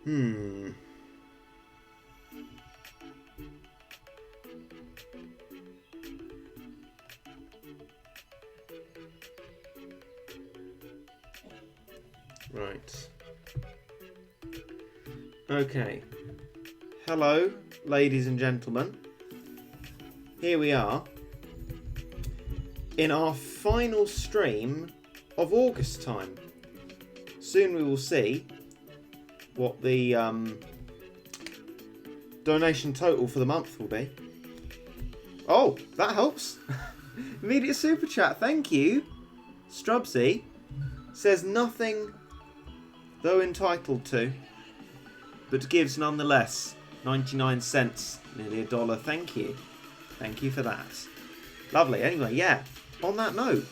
Hmm. Right. Okay. Hello, ladies and gentlemen. Here we are in our final stream of August time. Soon we will see what the donation total for the month will be. Oh, that helps. Immediate super chat, thank you. Strubsy says nothing though entitled to, but gives nonetheless. 99 cents, nearly $1. Thank you. Thank you for that. Lovely. Anyway, yeah. On that note,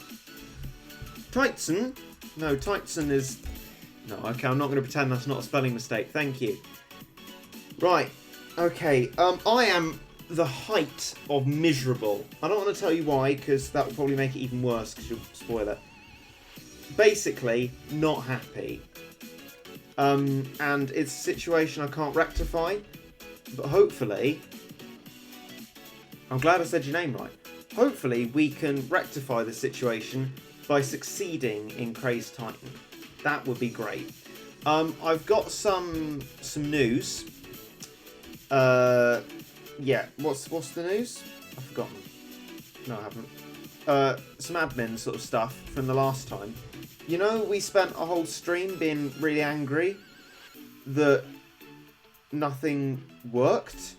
Titson. No, Titson is... No, okay, I'm not going to pretend that's not a spelling mistake. Thank you. Right. Okay. I am the height of miserable. I don't want to tell you why, because that will probably make it even worse, because you'll spoil it. Basically, not happy. And it's a situation I can't rectify. But hopefully, I'm glad I said your name right. Hopefully we can rectify the situation by succeeding in Crazed Titan. That would be great. I've got some news. Yeah, what's the news? I've forgotten. No, I haven't. Some admin sort of stuff from the last time. You know, we spent a whole stream being really angry that nothing worked.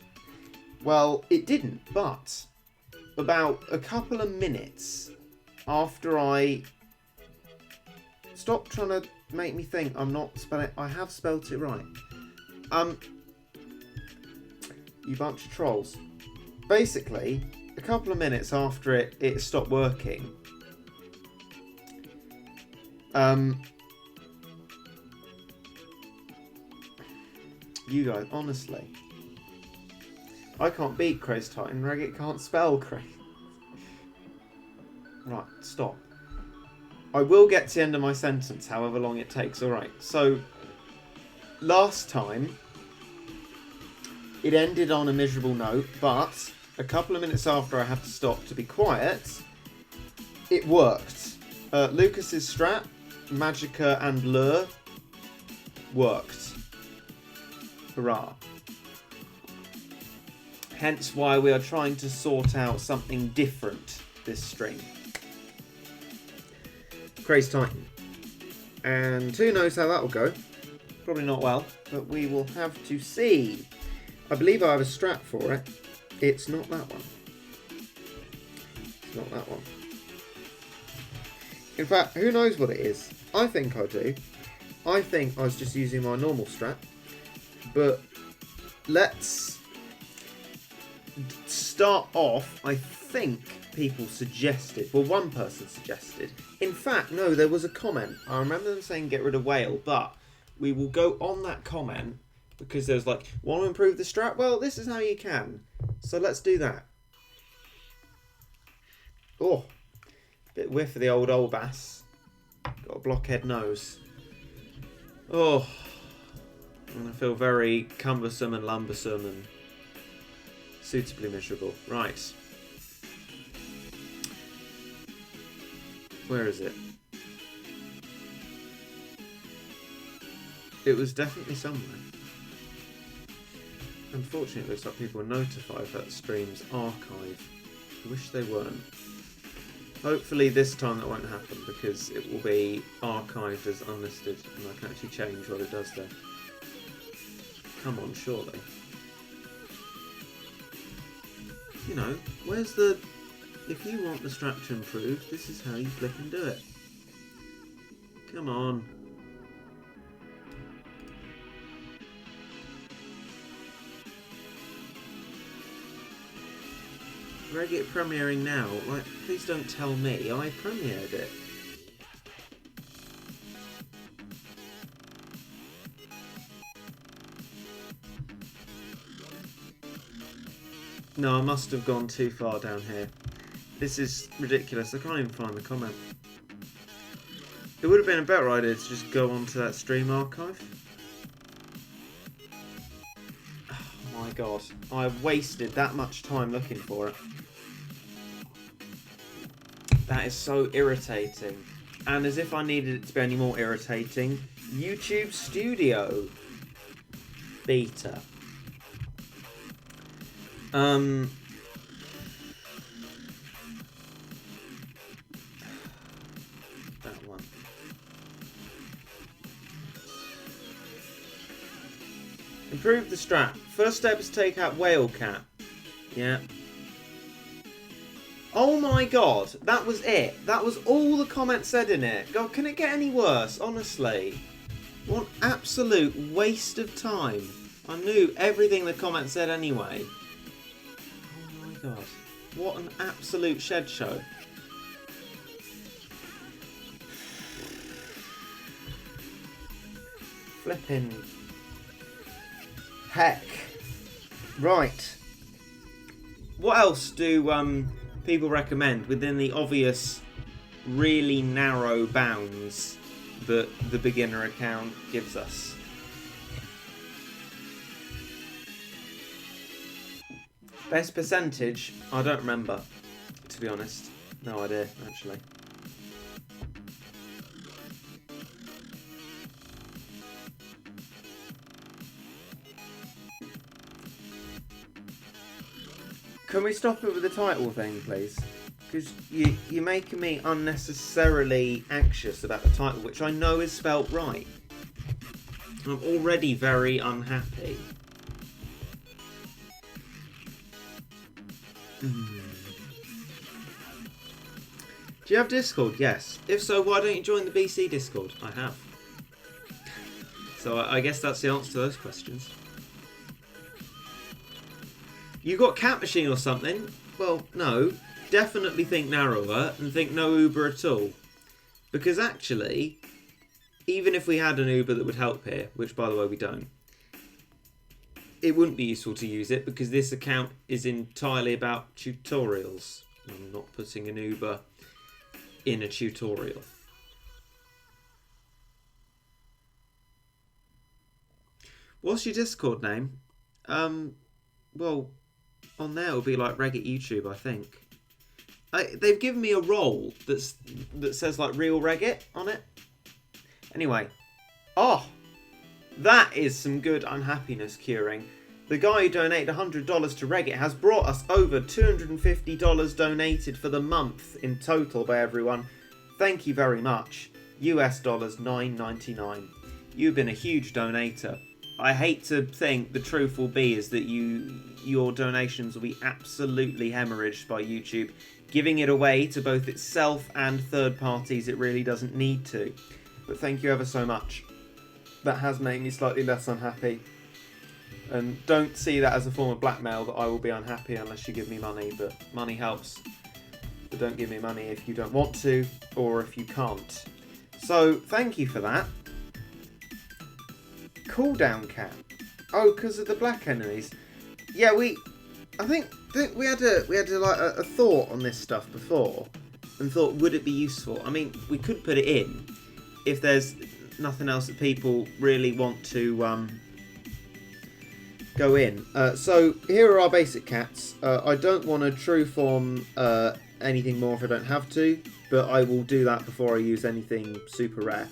Well, it didn't, but about a couple of minutes after I... Stop trying to make me think I'm not spelling... I have spelt it right. You bunch of trolls. Basically, a couple of minutes after it stopped working, you guys, honestly, I can't beat Crazed Titan. Reggit can't spell Crazed. Right, stop. I will get to the end of my sentence, however long it takes. Alright, so last time it ended on a miserable note, but a couple of minutes after I had to stop to be quiet, it worked. Lucas's strat, Magicka and Lure, worked. Hurrah. Hence why we are trying to sort out something different this stream. Crazed Titan. And who knows how that will go. Probably not well, but we will have to see. I believe I have a strat for it. It's not that one. It's not that one. In fact, who knows what it is? I think I do. I think I was just using my normal strat. But let's start off. I think people suggested, well, one person suggested. In fact, no, there was a comment. I remember them saying get rid of whale, but we will go on that comment because there's like, want to improve the strat? Well, this is how you can. So let's do that. Oh, bit whiff of the old bass. Got a blockhead nose. Oh, I feel very cumbersome and lumbersome and suitably miserable. Right. Where is it? It was definitely somewhere. Unfortunately, it looks like people are notified that stream's archive. I wish they weren't. Hopefully this time that won't happen because it will be archived as unlisted and I can actually change what it does there. Come on, surely. You know, where's the... If you want the structure improved, this is how you flip and do it. Come on. Reggit premiering now? Like, please don't tell me. I premiered it. No, I must have gone too far down here. This is ridiculous. I can't even find the comment. It would have been a better idea to just go onto that stream archive. my god. I wasted that much time looking for it. That is so irritating. And as if I needed it to be any more irritating, YouTube Studio Beta. That one. Improve the strat. First step is take out whale cat. Yeah. Oh my god, that was it. That was all the comments said in it. God, can it get any worse? Honestly. What an absolute waste of time. I knew everything the comments said anyway. Oh my god. What an absolute shed show. Flipping heck. Right. What else do people recommend within the obvious, really narrow bounds that the beginner account gives us? Best percentage? I don't remember, to be honest. No idea, actually. Can we stop it with the title thing, please? Because you're making me unnecessarily anxious about the title, which I know is spelt right. I'm already very unhappy. Do you have Discord? Yes. If so, why don't you join the BC Discord? I have. So I guess that's the answer to those questions. You got Cat Machine or something? Well, no. Definitely think narrower and think no Uber at all. Because actually, even if we had an Uber that would help here, which by the way we don't, it wouldn't be useful to use it because this account is entirely about tutorials. I'm not putting an Uber in a tutorial. What's your Discord name? Well, on there it'll be like Reddit YouTube, I think. They've given me a role that says like real Reddit on it. Anyway, that is some good unhappiness curing. The guy who donated $100 to Reddit has brought us over $250 donated for the month in total by everyone. Thank you very much. US dollars $9.99. You've been a huge donator. I hate to think the truth will be is that your donations will be absolutely hemorrhaged by YouTube, giving it away to both itself and third parties it really doesn't need to. But thank you ever so much. That has made me slightly less unhappy. And don't see that as a form of blackmail that I will be unhappy unless you give me money, but money helps. But don't give me money if you don't want to or if you can't. So thank you for that. Cooldown cap. Oh, because of the black enemies. Yeah, I think we had a thought on this stuff before, and thought would it be useful? I mean, we could put it in if there's nothing else that people really want to go in. So here are our basic cats. I don't want to true form anything more if I don't have to, but I will do that before I use anything super rare.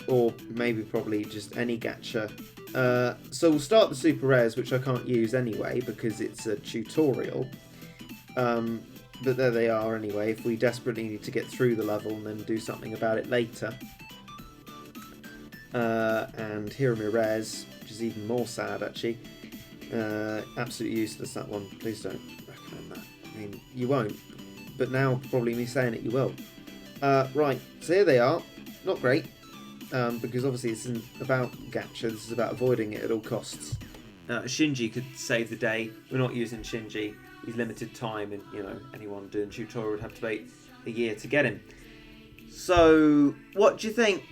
Or maybe probably just any gacha. So we'll start the super rares, which I can't use anyway because it's a tutorial. But there they are anyway, if we desperately need to get through the level and then do something about it later. And here are my rares, which is even more sad actually. Absolutely useless, that one. Please don't recommend that. I mean, you won't. But now, probably me saying it, you will. Right, so here they are. Not great. Because obviously this isn't about gacha, this is about avoiding it at all costs. Shinji could save the day. We're not using Shinji. He's limited time and, you know, anyone doing tutorial would have to wait a year to get him. So, what do you think?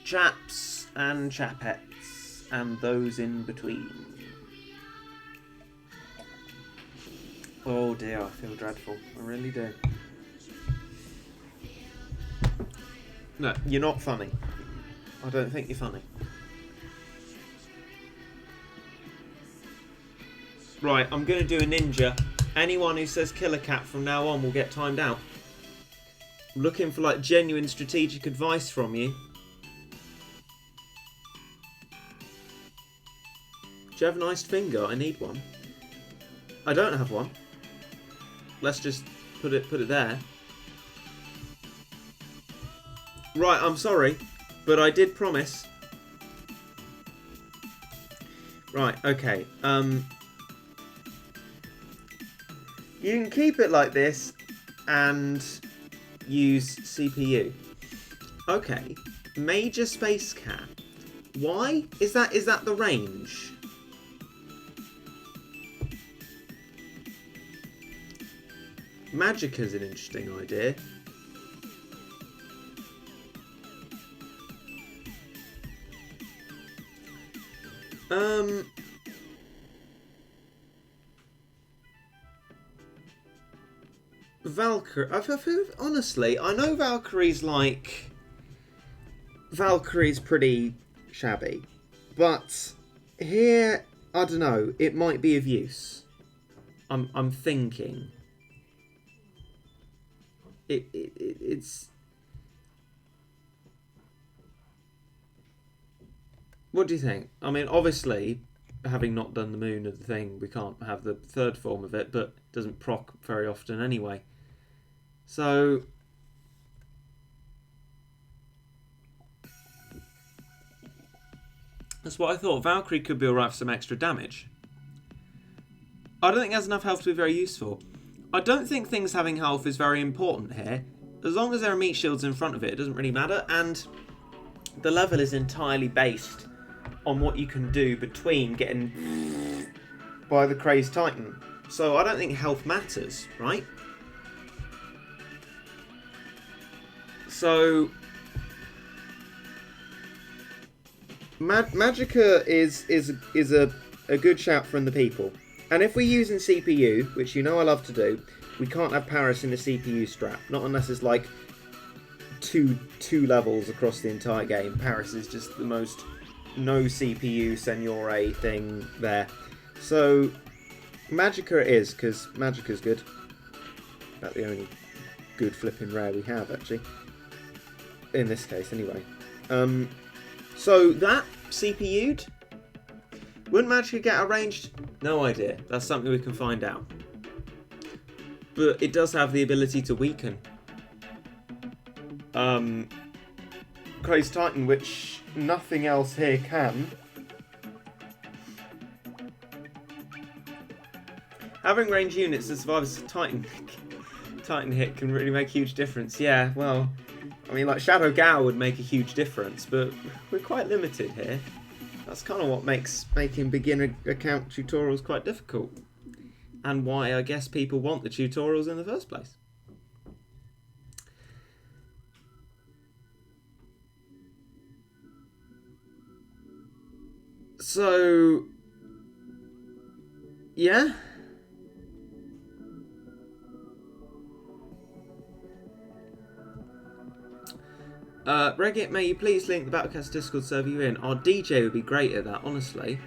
Chaps and chapettes and those in between. Oh dear, I feel dreadful. I really do. No, you're not funny. I don't think you're funny. Right, I'm going to do a ninja. Anyone who says killer cat from now on will get timed out. I'm looking for like genuine strategic advice from you. Do you have an iced finger? I need one. I don't have one. Let's just put it there. Right, I'm sorry, but I did promise. Right, okay. You can keep it like this and use CPU. Okay. Major space cat. Why? Is that the range? Magicka's an interesting idea. Valkyrie. Honestly, I know Valkyrie's pretty shabby, but here, I don't know. It might be of use. I'm thinking. It's. What do you think? I mean, obviously, having not done the moon of the thing, we can't have the third form of it, but it doesn't proc very often anyway. So, that's what I thought. Valkyrie could be alright for some extra damage. I don't think it has enough health to be very useful. I don't think things having health is very important here. As long as there are meat shields in front of it, it doesn't really matter. And the level is entirely based on what you can do between getting by the crazed titan. So I don't think health matters, right? So Magicka is a good shout from the people. And if we're using CPU, which you know I love to do, we can't have Paris in the CPU strap. Not unless it's like two levels across the entire game. Paris is just the most no CPU Seniore thing there. So Magicka it is, because Magicka's good. That's the only good flipping rare we have, actually. In this case, anyway. So that CPU'd. Wouldn't Magicka get arranged? No idea. That's something we can find out. But it does have the ability to weaken. Crazed Titan, which nothing else here can. Having ranged units that survive as a Titan hit can really make a huge difference. Yeah, well, I mean, like Shadow Gao would make a huge difference, but we're quite limited here. That's kind of what makes making beginner account tutorials quite difficult. And why I guess people want the tutorials in the first place. So, yeah. Regit, may you please link the Battlecast Discord server you in? Our DJ would be great at that, honestly.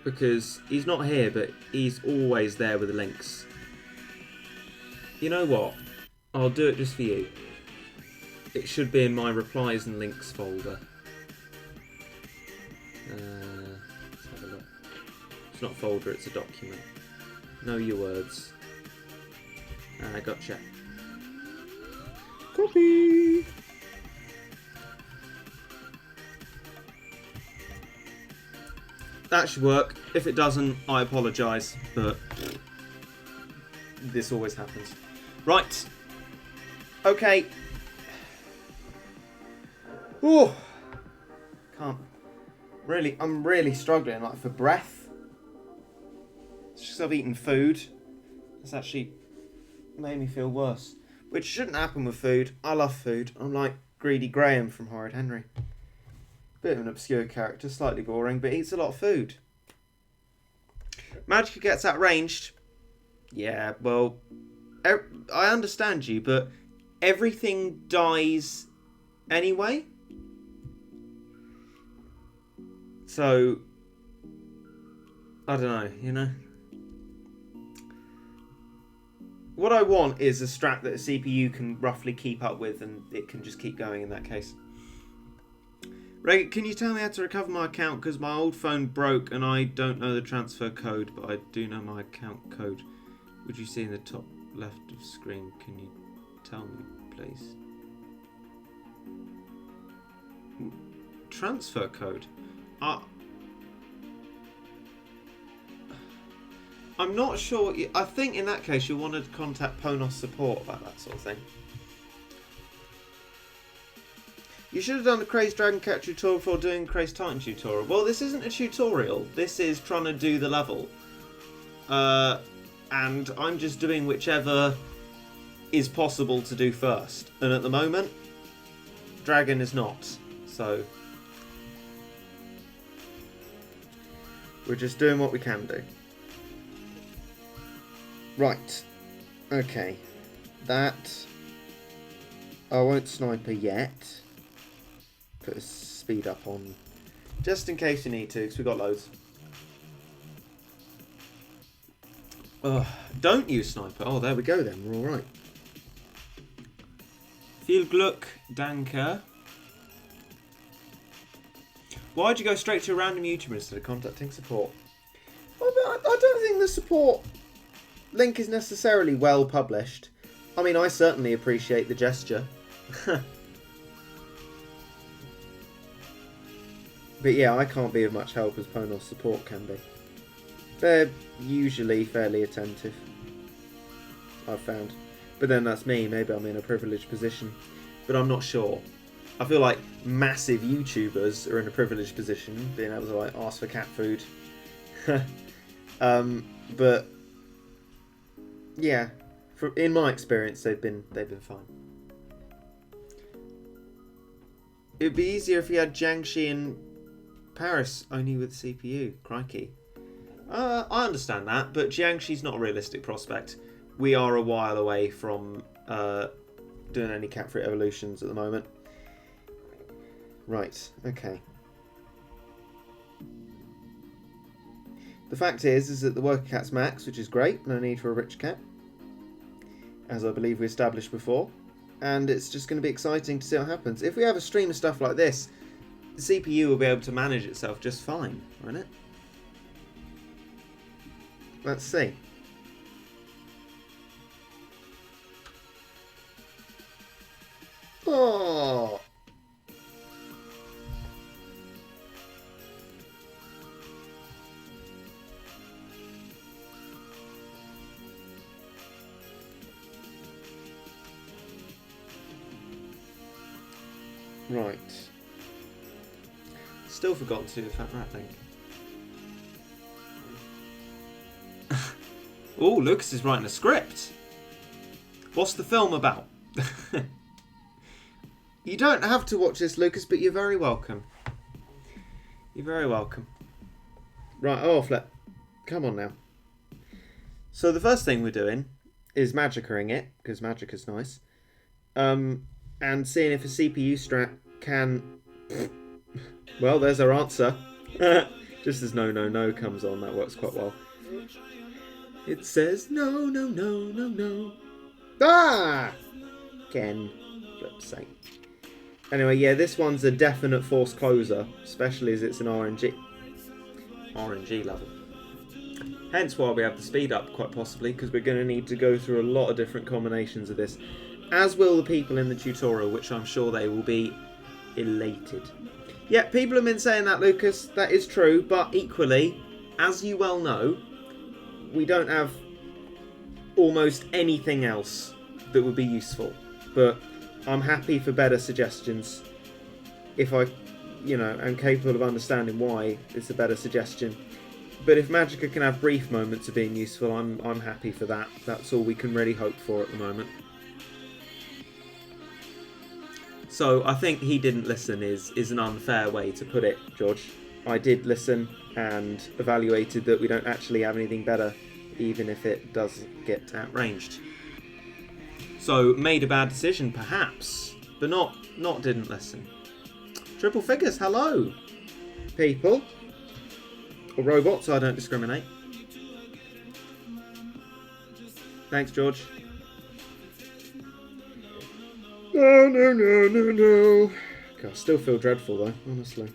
Because he's not here, but he's always there with the links. You know what? I'll do it just for you. It should be in my replies and links folder. Let's have a look. It's not a folder, it's a document. Know your words. Gotcha. Copy! That should work. If it doesn't, I apologise, but this always happens. Right. Okay. Ooh. Can't. Really, I'm really struggling, like, for breath. It's just I've eaten food. It's actually made me feel worse. Which shouldn't happen with food. I love food. I'm like Greedy Graham from Horrid Henry. Bit of an obscure character, slightly boring, but eats a lot of food. Magicka gets outranged. Yeah, well, I understand you, but everything dies anyway. So, I don't know, you know? What I want is a strat that a CPU can roughly keep up with, and it can just keep going in that case. Ray, can you tell me how to recover my account? Because my old phone broke and I don't know the transfer code, but I do know my account code. Would you see in the top left of screen? Can you tell me, please? Transfer code? I'm not sure. I think in that case you'll want to contact Ponos support about that sort of thing. You should have done the Crazed Dragon Cat tutorial before doing Crazed Titan tutorial. Well, this isn't a tutorial. This is trying to do the level. And I'm just doing whichever is possible to do first. And at the moment, Dragon is not. So we're just doing what we can do. Right. Okay. That. I won't sniper yet. Put a speed up on. Just in case you need to, because we've got loads. Don't use sniper. Oh, there we go then. We're alright. Viel Glück, danke. Why'd you go straight to a random YouTuber instead of contacting support? Well, I don't think the support link is necessarily well published. I mean, I certainly appreciate the gesture. But yeah, I can't be of much help as Ponos support can be. They're usually fairly attentive, I've found. But then that's me, maybe I'm in a privileged position. But I'm not sure. I feel like massive YouTubers are in a privileged position, being able to like ask for cat food. But yeah, in my experience, they've been fine. It'd be easier if you had Jiangxi in Paris only with CPU. Crikey. I understand that, but Jiangxi's not a realistic prospect. We are a while away from doing any cat fruit evolutions at the moment. Right. Okay. The fact is that the worker cat's max, which is great. No need for a rich cat, as I believe we established before. And it's just going to be exciting to see what happens. If we have a stream of stuff like this, the CPU will be able to manage itself just fine, won't it? Let's see. Oh. Right. Still forgotten to do the fat rat thing. Oh, Lucas is writing a script. What's the film about? You don't have to watch this, Lucas, but you're very welcome. You're very welcome. Right, Flip. Come on now. So the first thing we're doing is magicering it, because magic is nice. And seeing if a CPU strat can... Well, there's our answer. Just as no comes on, that works quite well. It says no. Ah! Again. Flip's sake. Anyway, yeah, this one's a definite force closer, especially as it's an RNG level. Hence why we have the speed up, quite possibly, because we're going to need to go through a lot of different combinations of this, as will the people in the tutorial, which I'm sure they will be elated. Yeah, people have been saying that, Lucas. That is true, but equally, as you well know, we don't have almost anything else that would be useful. But I'm happy for better suggestions if I, am capable of understanding why it's a better suggestion. But if Magicka can have brief moments of being useful, I'm happy for that. That's all we can really hope for at the moment. So I think he didn't listen is an unfair way to put it, George. I did listen and evaluated that we don't actually have anything better, even if it does get outranged. So made a bad decision, perhaps, but not didn't listen. Triple figures, hello, people. Or robots, I don't discriminate. Thanks, George. No, no, no, no, no. God, I still feel dreadful though, honestly.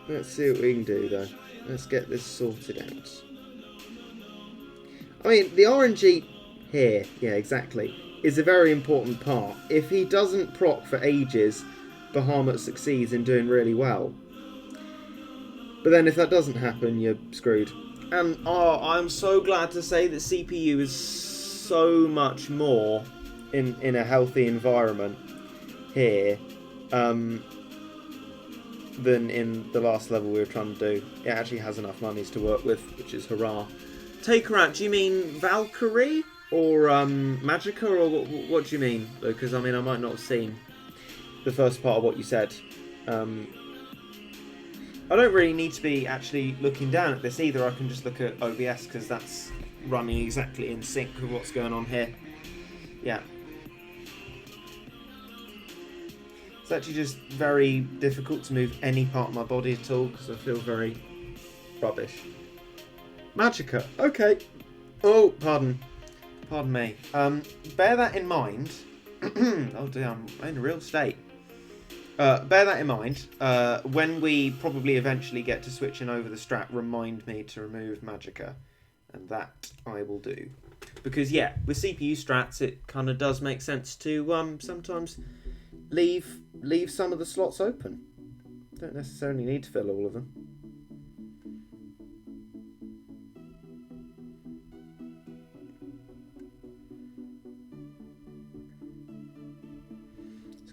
Let's see what we can do though. Let's get this sorted out. I mean, the RNG here, yeah, exactly, is a very important part. If he doesn't proc for ages, Bahamut succeeds in doing really well. But then if that doesn't happen, you're screwed. And I'm so glad to say that CPU is so much more in a healthy environment here than in the last level we were trying to do. It actually has enough monies to work with, which is hurrah. Take her out, do you mean Valkyrie? Or Magica? Or what do you mean? Because I mean, I might not have seen the first part of what you said. I don't really need to be actually looking down at this either. I can just look at OBS because that's running exactly in sync with what's going on here. Yeah. It's actually just very difficult to move any part of my body at all because I feel very rubbish. Magica. Okay. Oh, pardon. Pardon me. Bear that in mind. Oh dear, I'm in a real state. Bear that in mind. When we probably eventually get to switching over the strat, remind me to remove Magica. And that I will do. Because yeah, with CPU strats, it kind of does make sense to sometimes leave some of the slots open. Don't necessarily need to fill all of them.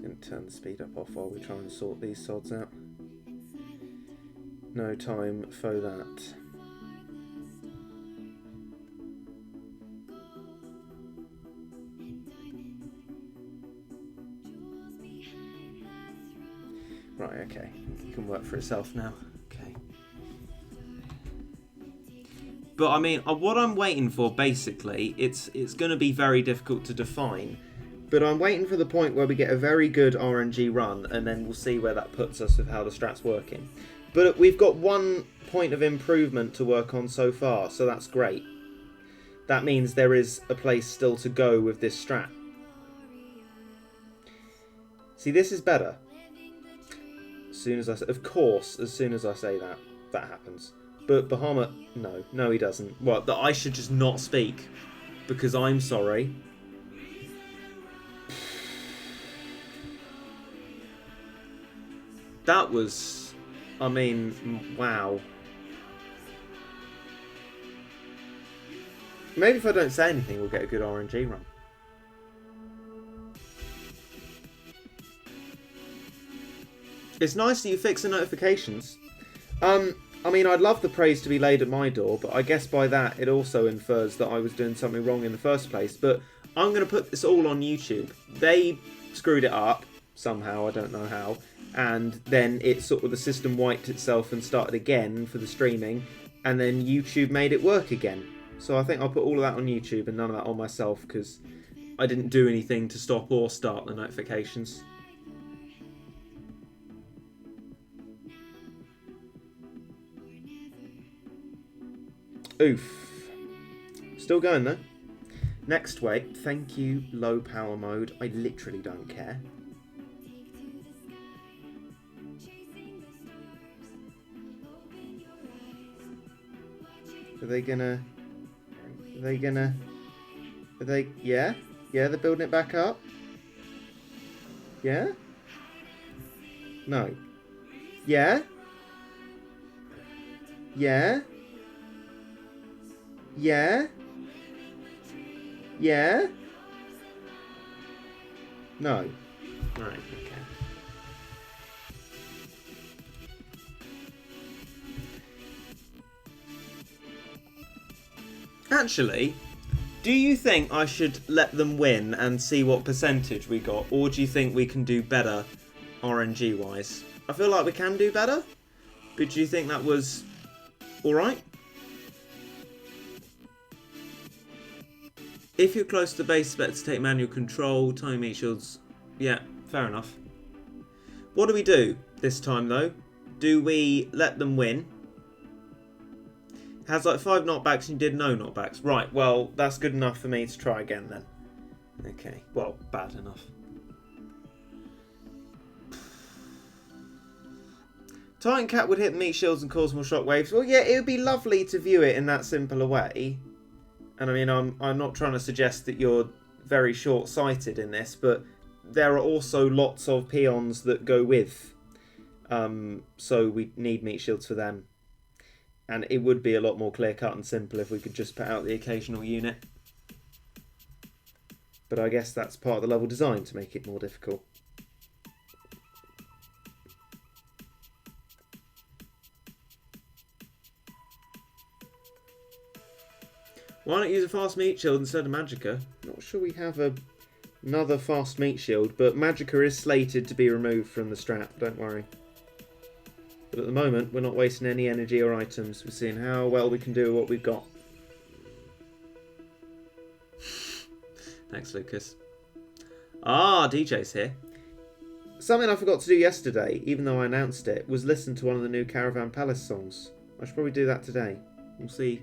Going to turn the speed up off while we try and sort these sods out. No time for that. Right, okay. It can work for itself now. Okay. But I mean, what I'm waiting for basically, it's going to be very difficult to define. But I'm waiting for the point where we get a very good RNG run, and then we'll see where that puts us with how the strat's working. But we've got 1 point of improvement to work on so far, so that's great. That means there is a place still to go with this strat. See, this is better. As soon as I say, of course, as soon as I say that, that happens. But Bahamut, no, he doesn't. Well, that I should just not speak because I'm sorry. That was, I mean, wow. Maybe if I don't say anything, we'll get a good RNG run. It's nice that you fix the notifications. I mean, I'd love the praise to be laid at my door, but I guess by that it also infers that I was doing something wrong in the first place. But I'm going to put this all on YouTube. They screwed it up somehow, I don't know how. And then it sort of, the system wiped itself and started again for the streaming, and then YouTube made it work again. So I think I'll put all of that on YouTube and none of that on myself because I didn't do anything to stop or start the notifications. Oof. Still going though. Next wait, thank you, low power mode. I literally don't care. Are they gonna... Yeah? Yeah, they're building it back up? Yeah? No. Yeah? Yeah? Yeah? Yeah? No. Right, okay. Actually, do you think I should let them win and see what percentage we got, or do you think we can do better RNG wise? I feel like we can do better, but do you think that was alright? If you're close to the base, it's better to take manual control, time meat shields. Yeah, fair enough. What do we do this time, though? Do we let them win? Has like 5 knockbacks and you did no knockbacks. Right, well, that's good enough for me to try again then. Okay, well, bad enough. Titan Cat would hit meat shields and cause more shockwaves. Well, yeah, it would be lovely to view it in that simple a way. And I mean, I'm not trying to suggest that you're very short-sighted in this, but there are also lots of peons that go with. So we need meat shields for them. And it would be a lot more clear-cut and simple if we could just put out the occasional unit. But I guess that's part of the level design to make it more difficult. Why not use a fast meat shield instead of Magicka? Not sure we have another fast meat shield, but Magicka is slated to be removed from the strat, don't worry. But at the moment, we're not wasting any energy or items. We're seeing how well we can do what we've got. Thanks, Lucas. Ah, DJ's here. Something I forgot to do yesterday, even though I announced it, was listen to one of the new Caravan Palace songs. I should probably do that today. We'll see.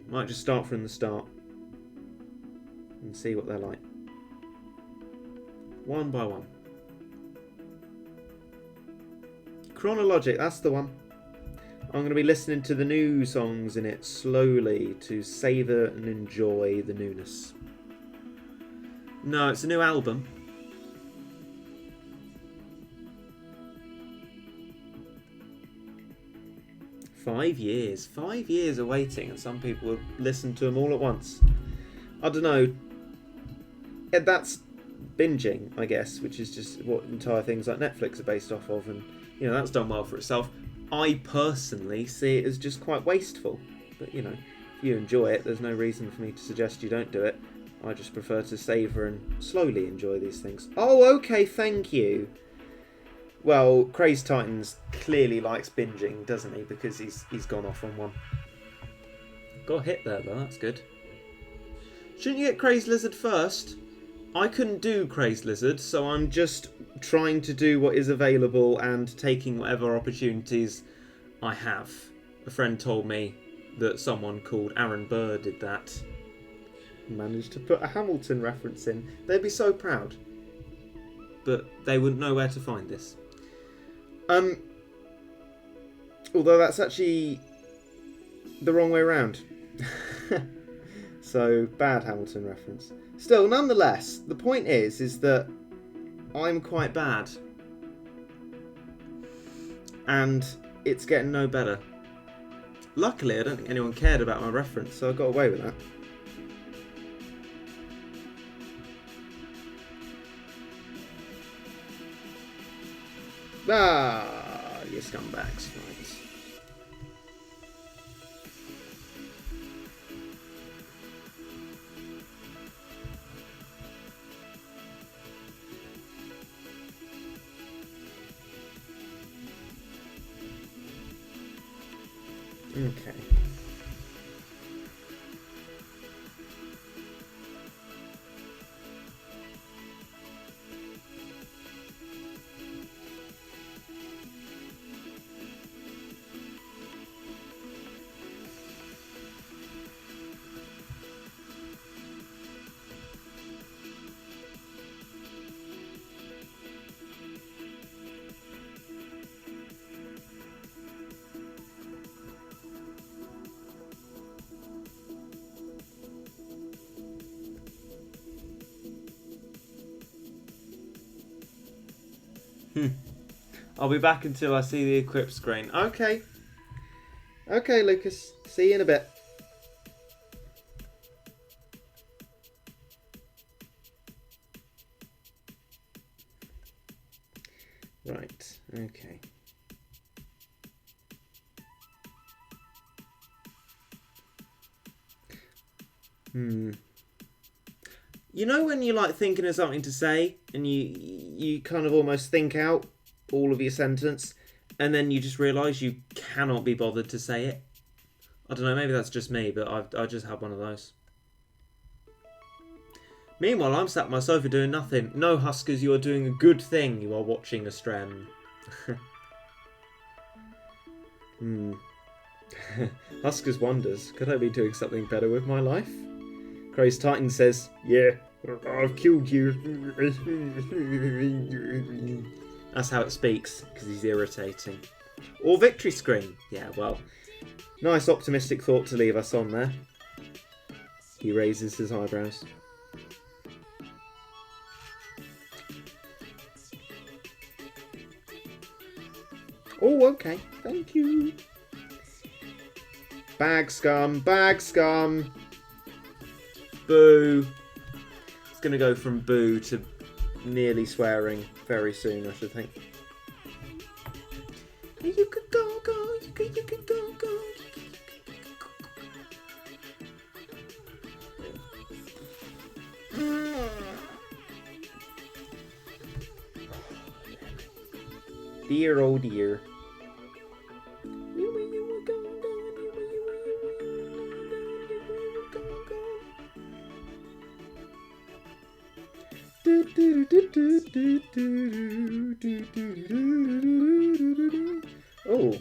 Might just start from the start and see what they're like. One by one. Chronologic, that's the one. I'm going to be listening to the new songs in it slowly to savour and enjoy the newness. No, it's a new album. Five years of waiting, and some people would listen to them all at once. I don't know. That's binging, I guess, which is just what entire things like Netflix are based off of, and you know that's done well for itself. I personally see it as just quite wasteful, but you know, if you enjoy it, there's no reason for me to suggest you don't do it. I just prefer to savour and slowly enjoy these things. Oh, okay, thank you. Well, Crazed Titans clearly likes binging, doesn't he? Because he's gone off on one. Got a hit there, though. That's good. Shouldn't you get Crazed Lizard first? I couldn't do Crazed Lizard, so I'm just trying to do what is available and taking whatever opportunities I have. A friend told me that someone called Aaron Burr did that. Managed to put a Hamilton reference in. They'd be so proud. But they wouldn't know where to find this. Although that's actually the wrong way around. So, bad Hamilton reference. Still, nonetheless, the point is that I'm quite bad. And it's getting no better. Luckily, I don't think anyone cared about my reference, so I got away with that. Ah, you scumbags. Right. Okay. I'll be back until I see the equip screen. Okay. Okay, Lucas. See you in a bit. Right. Okay. You know when you're like thinking of something to say and you kind of almost think out all of your sentence and then you just realise you cannot be bothered to say it? I don't know, maybe that's just me, but I just had one of those. Meanwhile, I'm sat on my sofa doing nothing. No, Huskers, you are doing a good thing. You are watching a strem. Huskers wonders, could I be doing something better with my life? Crazed Titan says, yeah, I've killed you. That's how it speaks, because he's irritating. Or victory scream. Yeah, well, nice optimistic thought to leave us on there. He raises his eyebrows. Oh, okay. Thank you. Bag scum. Bag scum. Boo. It's going to go from boo to nearly swearing very soon, I should think. You could go, go. You could go, go. Dear, oh dear. Oh.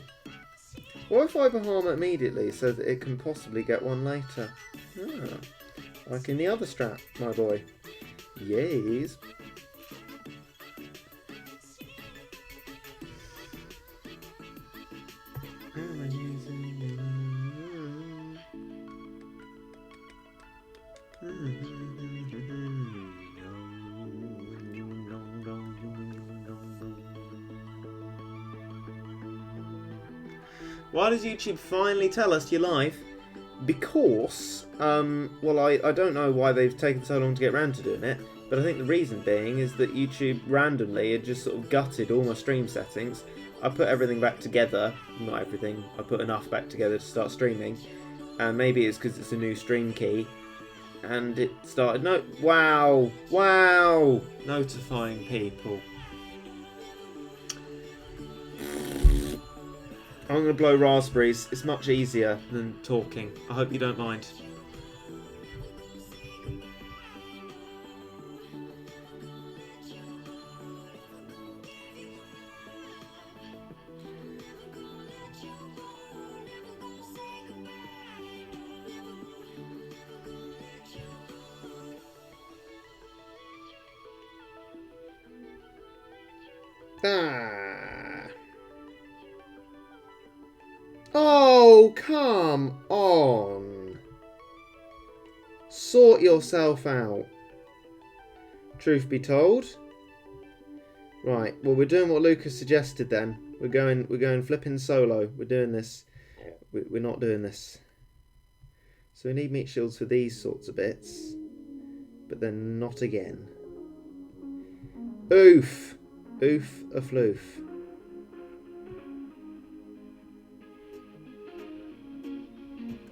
What if I harm it immediately so that it can possibly get one later? Ah, like in the other strap, my boy. Yes. Why does YouTube finally tell us you're live? Because, well, I don't know why they've taken so long to get around to doing it, but I think the reason being is that YouTube randomly had just sort of gutted all my stream settings. I put everything back together, not everything, I put enough back together to start streaming, and maybe it's because it's a new stream key, and it started, wow, notifying people. I'm going to blow raspberries. It's much easier than talking. I hope you don't mind. Oh, come on. Sort yourself out. Truth be told. Right, well, we're doing what Lucas suggested then. We're going flipping solo. We're doing this. We're not doing this. So we need meat shields for these sorts of bits. But then not again. Oof. Oof a floof.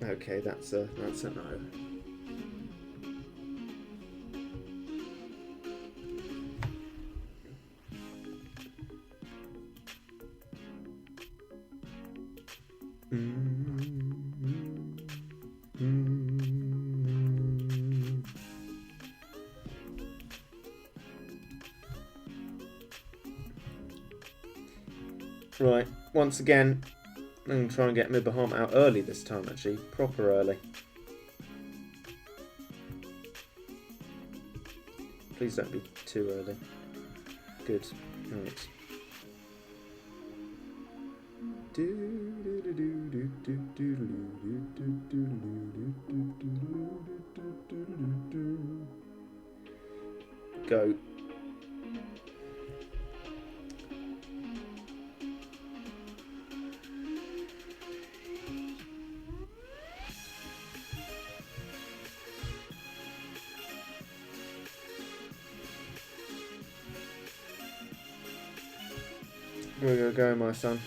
Okay, that's a no. Right, once again, I'm going to try and get my Bahama out early this time, actually. Proper early. Please don't be too early. Good. Right. Go. Go, my son.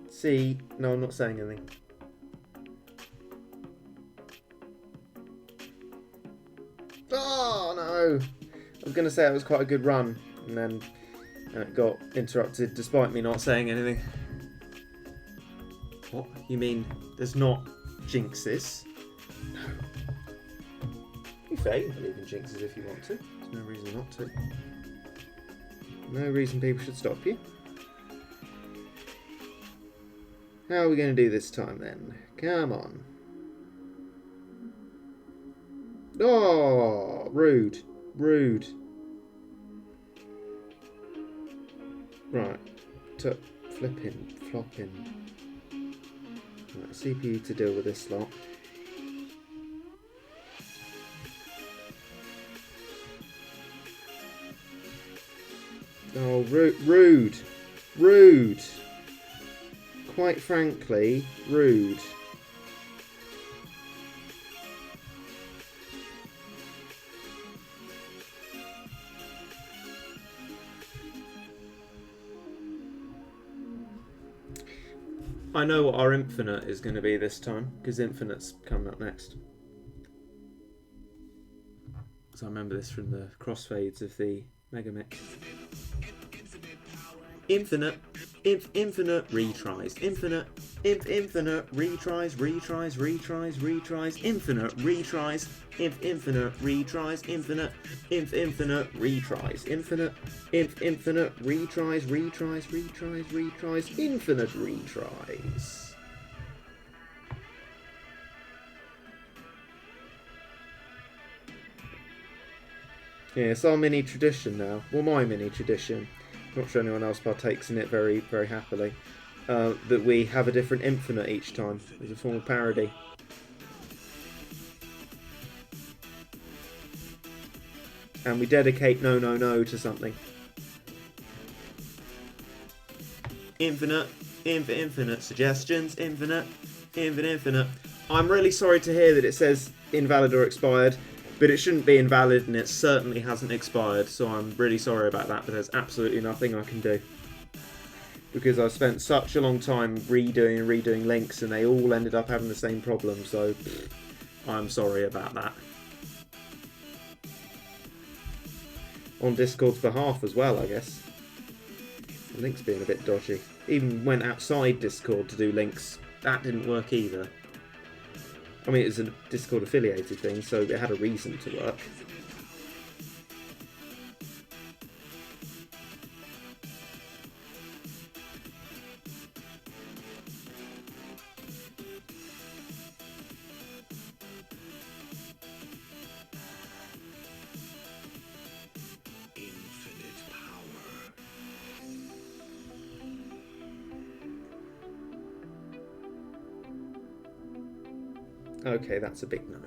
See? No, I'm not saying anything. Oh, no! I was going to say it was quite a good run, and then And it got interrupted despite me not saying anything. What? You mean there's not jinxes? No. To be fair, you can believe in jinxes if you want to. There's no reason not to. No reason people should stop you. How are we going to do this time then? Come on. Oh, rude. Rude. Right. Flipping. Flopping. Right, CPU to deal with this lot. Oh, rude. Rude. Quite frankly, rude. I know what our infinite is going to be this time, because infinite's coming up next. So I remember this from the crossfades of the Mega Mix. Infinite, infinite retries, infinite, infinite retries, retries, infinite retries, infinite retries, infinite, infinite retries, infinite, infinite retries, retries, infinite retries. Yeah, it's our mini tradition now. Well, my mini tradition. Not sure anyone else partakes in it very, very happily. That we have a different infinite each time as a form of parody. And we dedicate no, no, no to something. Infinite, infinite suggestions, infinite, infinite. I'm really sorry to hear that it says invalid or expired. But it shouldn't be invalid, and it certainly hasn't expired, so I'm really sorry about that, but there's absolutely nothing I can do. Because I've spent such a long time redoing and redoing links, and they all ended up having the same problem, so I'm sorry about that. On Discord's behalf as well, I guess. The link's being a bit dodgy. Even went outside Discord to do links. That didn't work either. I mean, it was a Discord affiliated thing, so it had a reason to work. Infinite power. Okay, that's a big no.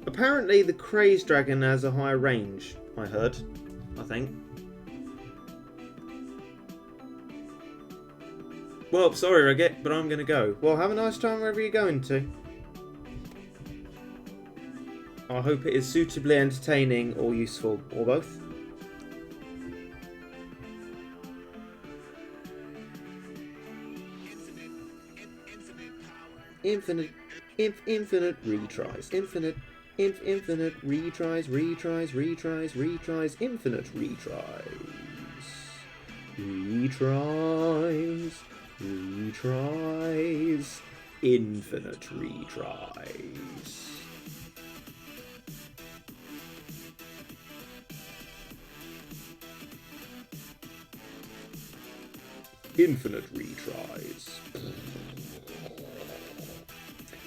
Apparently the crazed dragon has a higher range, I heard. I think. Well, sorry Regget, but I'm going to go. Well, have a nice time wherever you're going to. I hope it is suitably entertaining or useful, or both. Infinite retries, infinite retries, infinite retries, infinite retries. Infinite retries.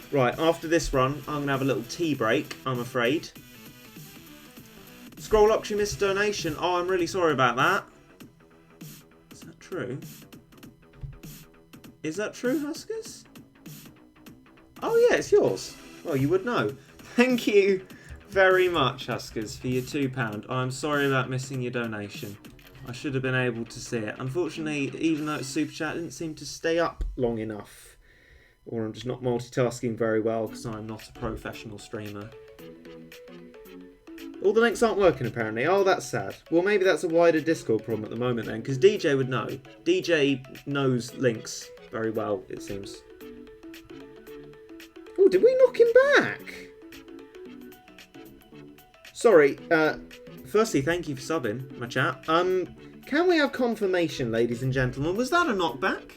Right, after this run, I'm going to have a little tea break, I'm afraid. Scroll Locks, you missed a donation. Oh, I'm really sorry about that. Is that true? Is that true, Huskers? Oh yeah, it's yours. Well, you would know. Thank you very much, Huskers, for your £2. I'm sorry about missing your donation. I should have been able to see it. Unfortunately, even though it's Super Chat, it didn't seem to stay up long enough. Or I'm just not multitasking very well because I'm not a professional streamer. All the links aren't working apparently. Oh, that's sad. Well, maybe that's a wider Discord problem at the moment then, because DJ would know. DJ knows links very well, it seems. Oh, did we knock him back? Sorry, firstly, thank you for subbing, my chat. Can we have confirmation, ladies and gentlemen? Was that a knockback?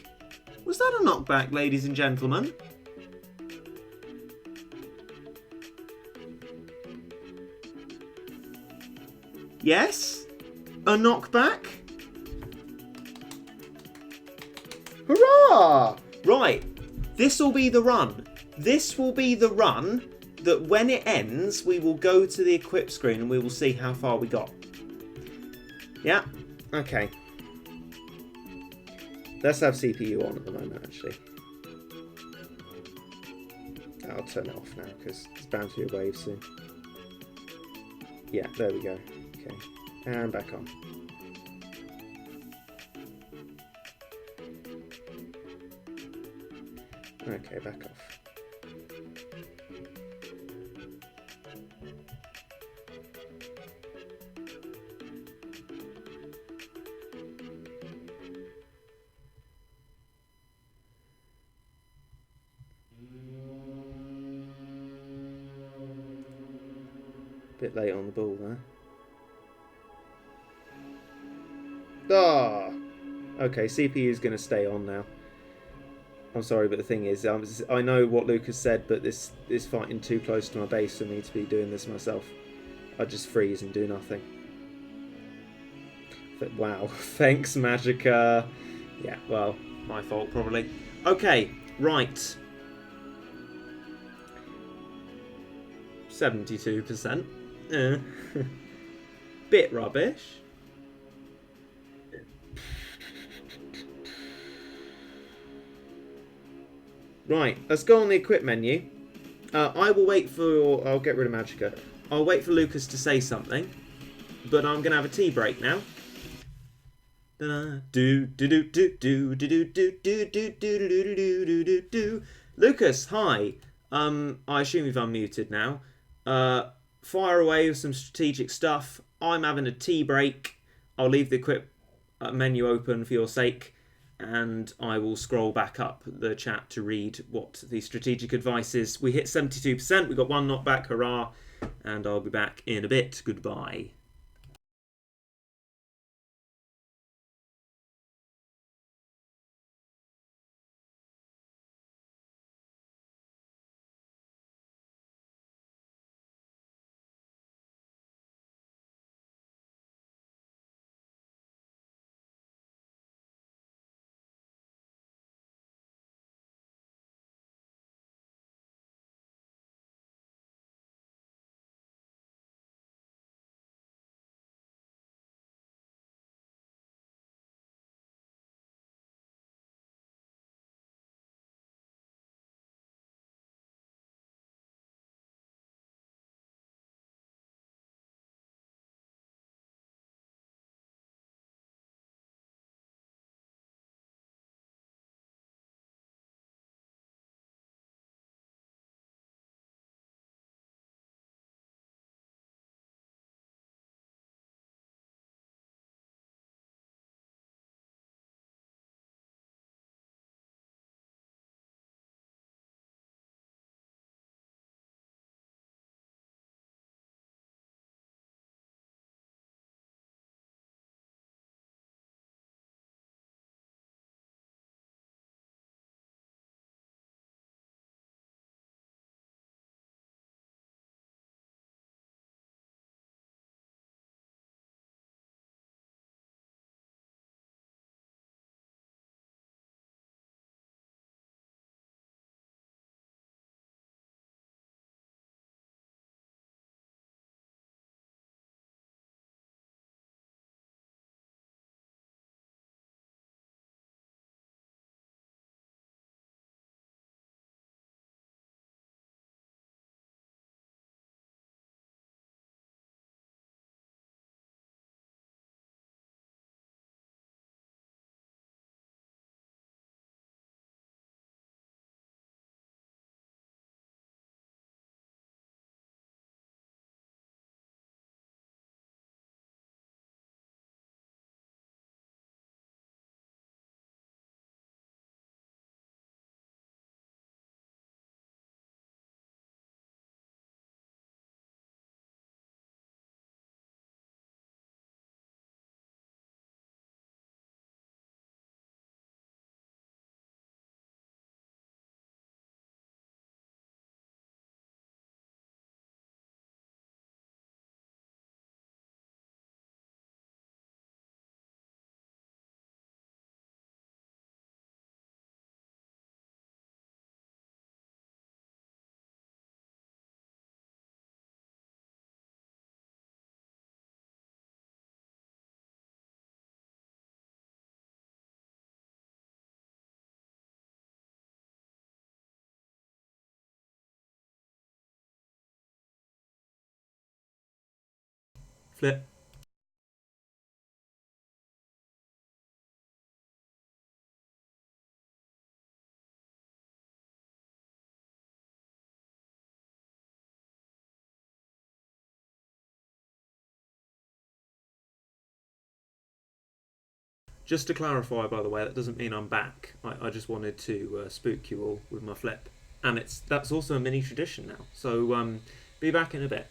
Was that a knockback, ladies and gentlemen? Yes? A knockback? Hurrah! Right, this will be the run. This will be the run that when it ends, we will go to the equip screen and we will see how far we got. Yeah? Okay. Let's have CPU on at the moment, actually. I'll turn it off now because it's bound to be a wave soon. Yeah, there we go. Okay. And back on. Okay, back off. Bit late on the ball there. Ah! Okay, CPU is going to stay on now. I'm sorry, but the thing is, I know what Lucas said, but this is fighting too close to my base for me to be doing this myself. I'd just freeze and do nothing. But wow, thanks, Magica. Yeah, well, my fault probably. Okay, right. 72%. Bit rubbish. Right, let's go on the equip menu. I will wait for... I'll get rid of Magica. I'll wait for Lucas to say something. But I'm going to have a tea break now. Lucas, hi. I assume you've unmuted now. Fire away with some strategic stuff. I'm having a tea break. I'll leave the equip menu open for your sake, and I will scroll back up the chat to read what the strategic advice is. We hit 72%. We got one knockback. Hurrah! And I'll be back in a bit. Goodbye. Flip. Just to clarify, by the way, that doesn't mean I'm back. I just wanted to spook you all with my flip, and that's also a mini tradition now. So be back in a bit.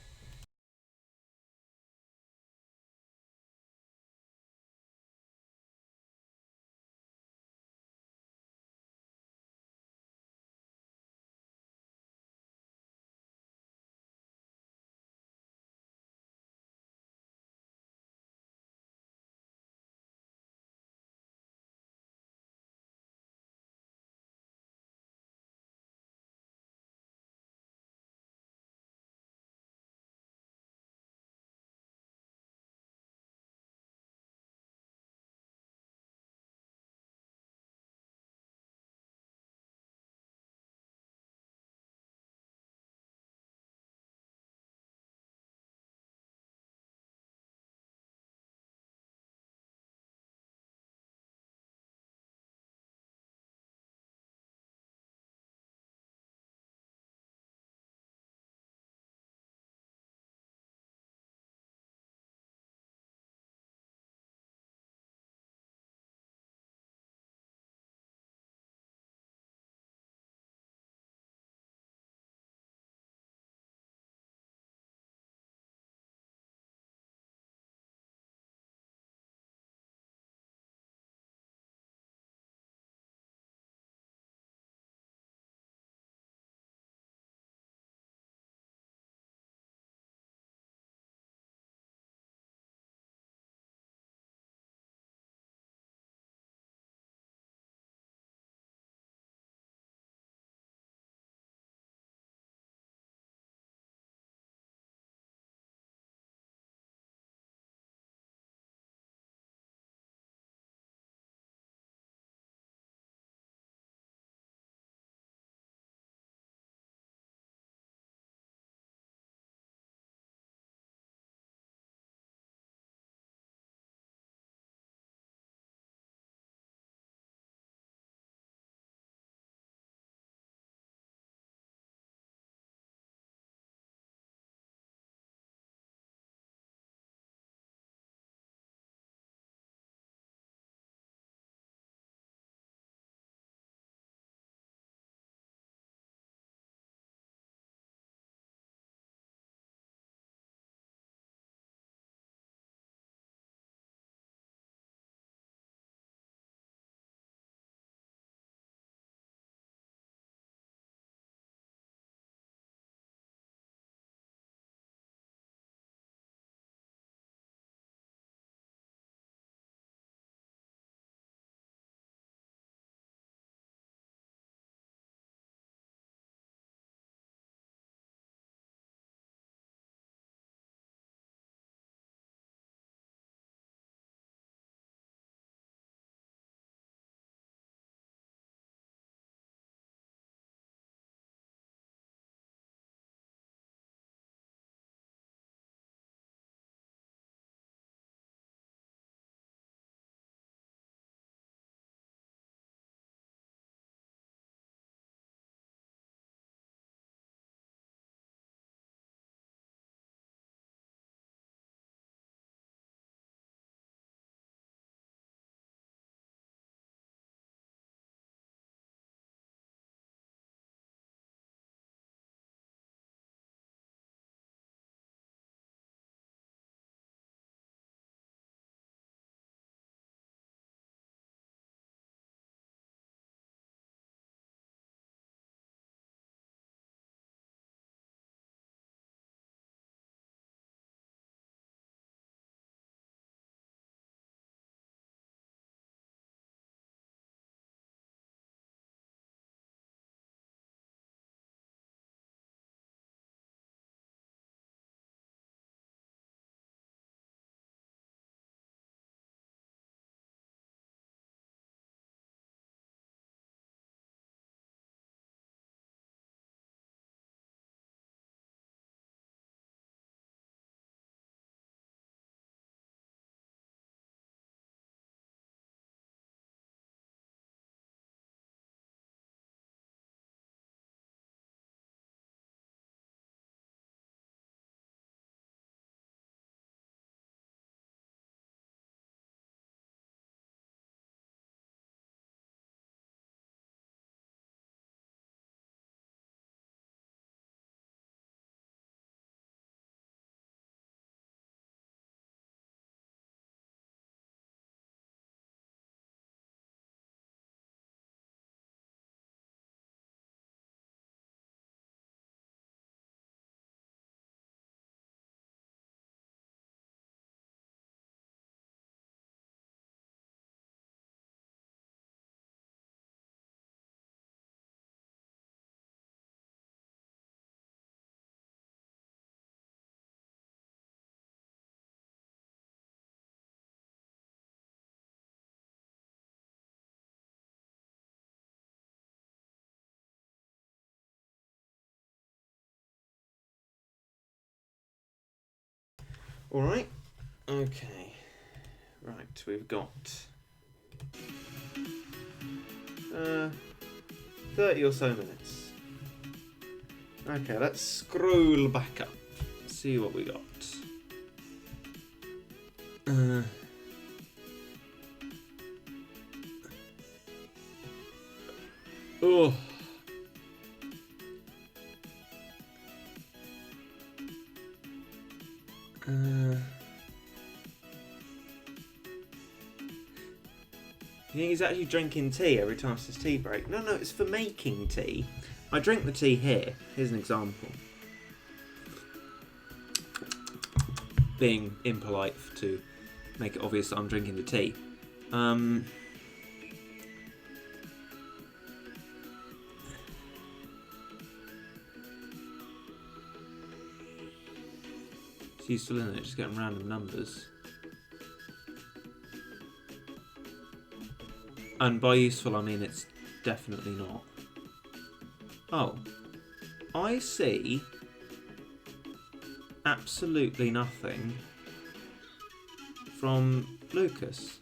Alright. Okay. Right, we've got 30 or so minutes. Okay, let's scroll back up. See what we got. Oh. You think he's actually drinking tea every time it's his tea break? No, it's for making tea. I drink the tea here. Here's an example. Being impolite to make it obvious that I'm drinking the tea. It's useful, isn't it? Just getting random numbers. And by useful, I mean it's definitely not. Oh. I see absolutely nothing from Lucas.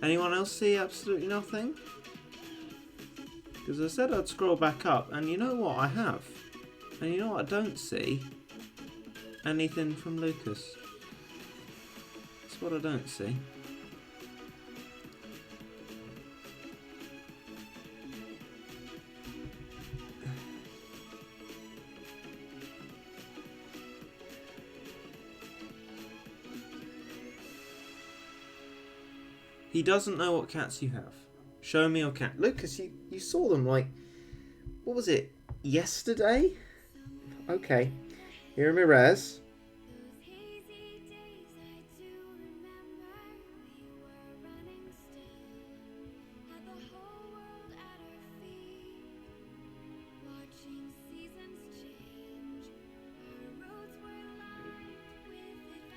Anyone else see absolutely nothing? Because I said I'd scroll back up, and you know what? I have. And you know what I don't see? Anything from Lucas. That's what I don't see. He doesn't know what cats you have. Show me your cat. Lucas, you saw them like, what was it, yesterday? Okay. Here are my rares.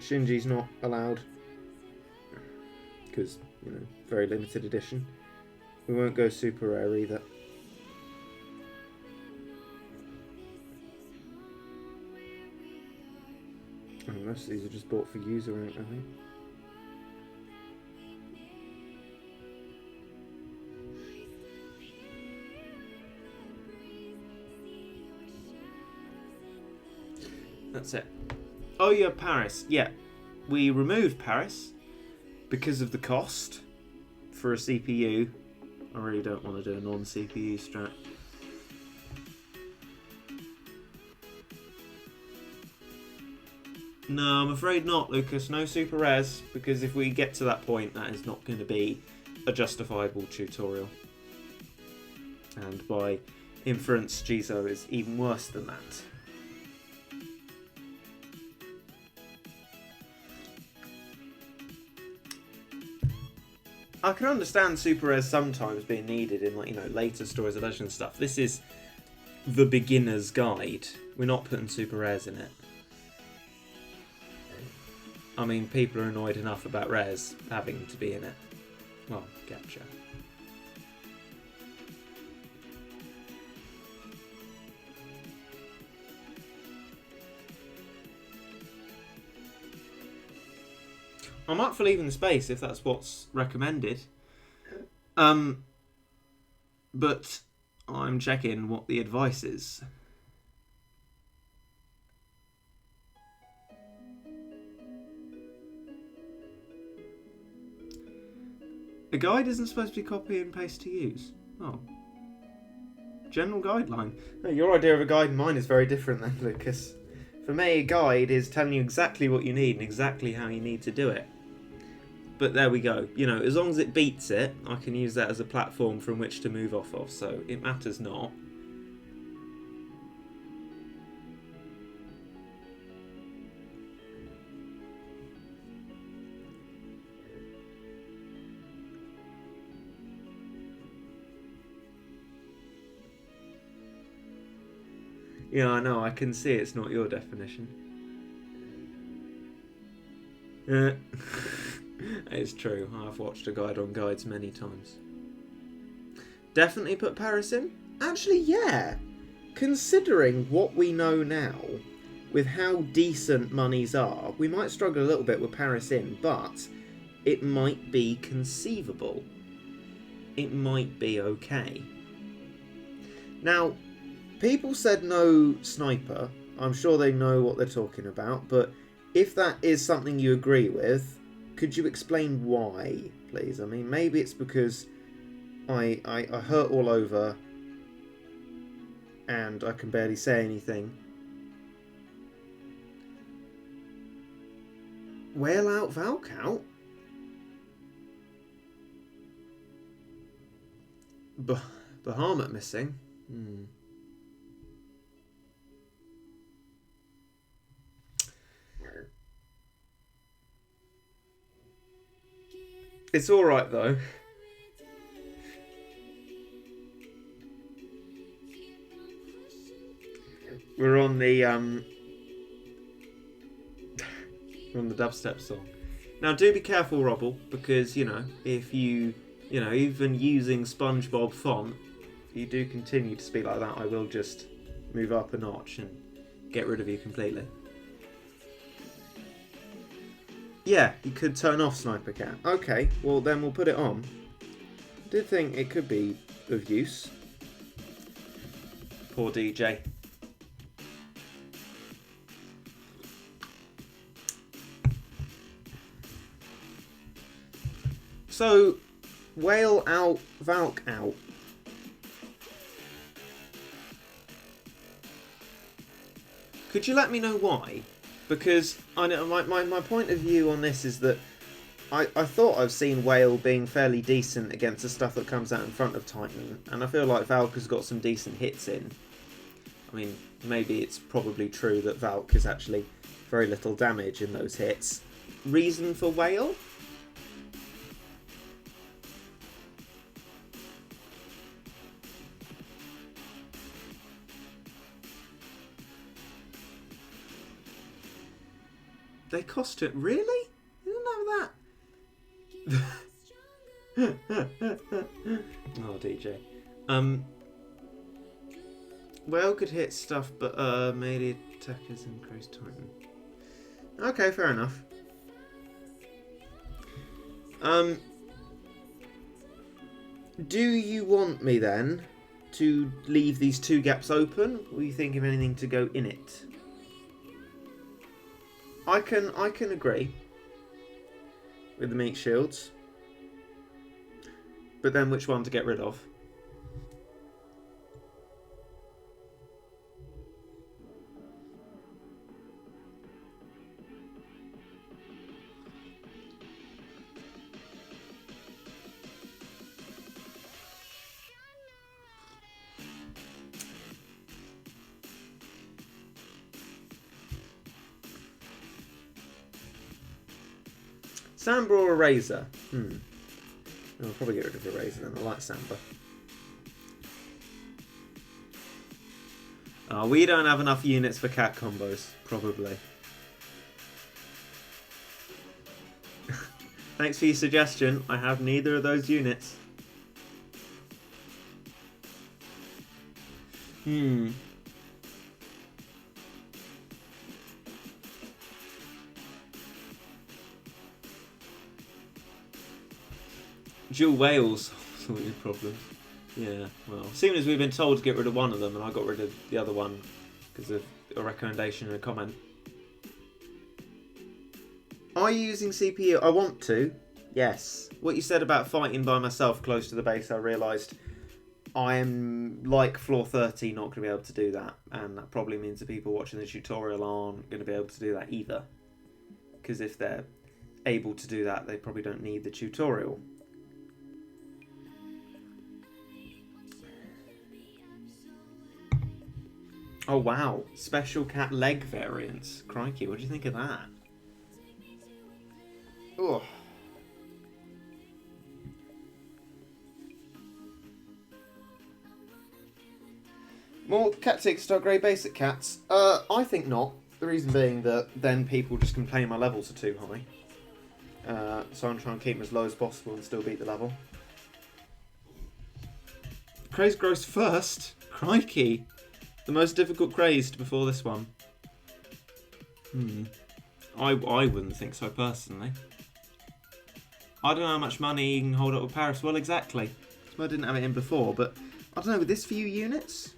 Shinji's not allowed. Because, you know, very limited edition. We won't go super rare either. Oh, most of these are just bought for user, I think. That's it. Oh yeah, Paris. Yeah, we removed Paris because of the cost for a CPU. I really don't want to do a non-CPU strat. No, I'm afraid not, Lucas. No super rares, because if we get to that point, that is not going to be a justifiable tutorial. And by inference, Jizo is even worse than that. I can understand super rares sometimes being needed in, like, you know, later Stories of Legend stuff. This is the beginner's guide. We're not putting super rares in it. I mean, people are annoyed enough about rares having to be in it. Well, gotcha. I'm up for leaving the space if that's what's recommended. But I'm checking what the advice is. A guide isn't supposed to be copy and paste to use. Oh. General guideline. No, your idea of a guide and mine is very different then, Lucas. For me, a guide is telling you exactly what you need and exactly how you need to do it. But there we go. You know, as long as it beats it, I can use that as a platform from which to move off of, so it matters not. Yeah, I know, I can see it's not your definition. It's true, I've watched a guide on guides many times. Definitely put Paris in? Actually, yeah. considering what we know now, with how decent monies are, we might struggle a little bit with Paris Inn, but it might be conceivable. It might be okay. Now, people said no sniper. I'm sure they know what they're talking about, but if that is something you agree with, could you explain why, please? I mean, maybe it's because I hurt all over and I can barely say anything. Whale out, Valk out? Bahamut missing? It's alright though. We're on the dubstep song. Now do be careful, Robble, because if you even using SpongeBob font, if you do continue to speak like that, I will just move up a notch and get rid of you completely. Yeah, you could turn off Sniper Cat. Okay, well then we'll put it on. I did think it could be of use. Poor DJ. So, whale out, Valk out. Could you let me know why? Because I know my point of view on this is that I thought I've seen Whale being fairly decent against the stuff that comes out in front of Titan, and I feel like Valk has got some decent hits in. I mean, maybe it's probably true that Valk is actually very little damage in those hits. Reason for Whale? They cost it. Really? I didn't know that. Oh, DJ. Whale could hit stuff, but melee attackers and crazed Titan. Okay, fair enough. Do you want me then to leave these two gaps open? Or are you thinking of anything to go in it? I can agree with the meat shields, but then which one to get rid of? Samba or Eraser? I'll probably get rid of Eraser then. I like Samba. Oh, we don't have enough units for cat combos, probably. Thanks for your suggestion. I have neither of those units. Dual whales sort your problem. Yeah, well, seeing as we've been told to get rid of one of them, and I got rid of the other one because of a recommendation and a comment. Are you using CPU? I want to. Yes. What you said about fighting by myself close to the base, I realised I am, like floor 30, not going to be able to do that. And that probably means the people watching the tutorial aren't going to be able to do that either. Because if they're able to do that, they probably don't need the tutorial. Oh wow, special cat leg variants. Crikey, what do you think of that? Oh. More cat tick star grey basic cats? I think not. The reason being that then people just complain my levels are too high. So I'm trying to keep them as low as possible and still beat the level. Crazed grows first? Crikey. The most difficult crazed before this one. I wouldn't think so personally. I don't know how much money you can hold up with Paris. Well, exactly. So I didn't have it in before, but I don't know, with this few units?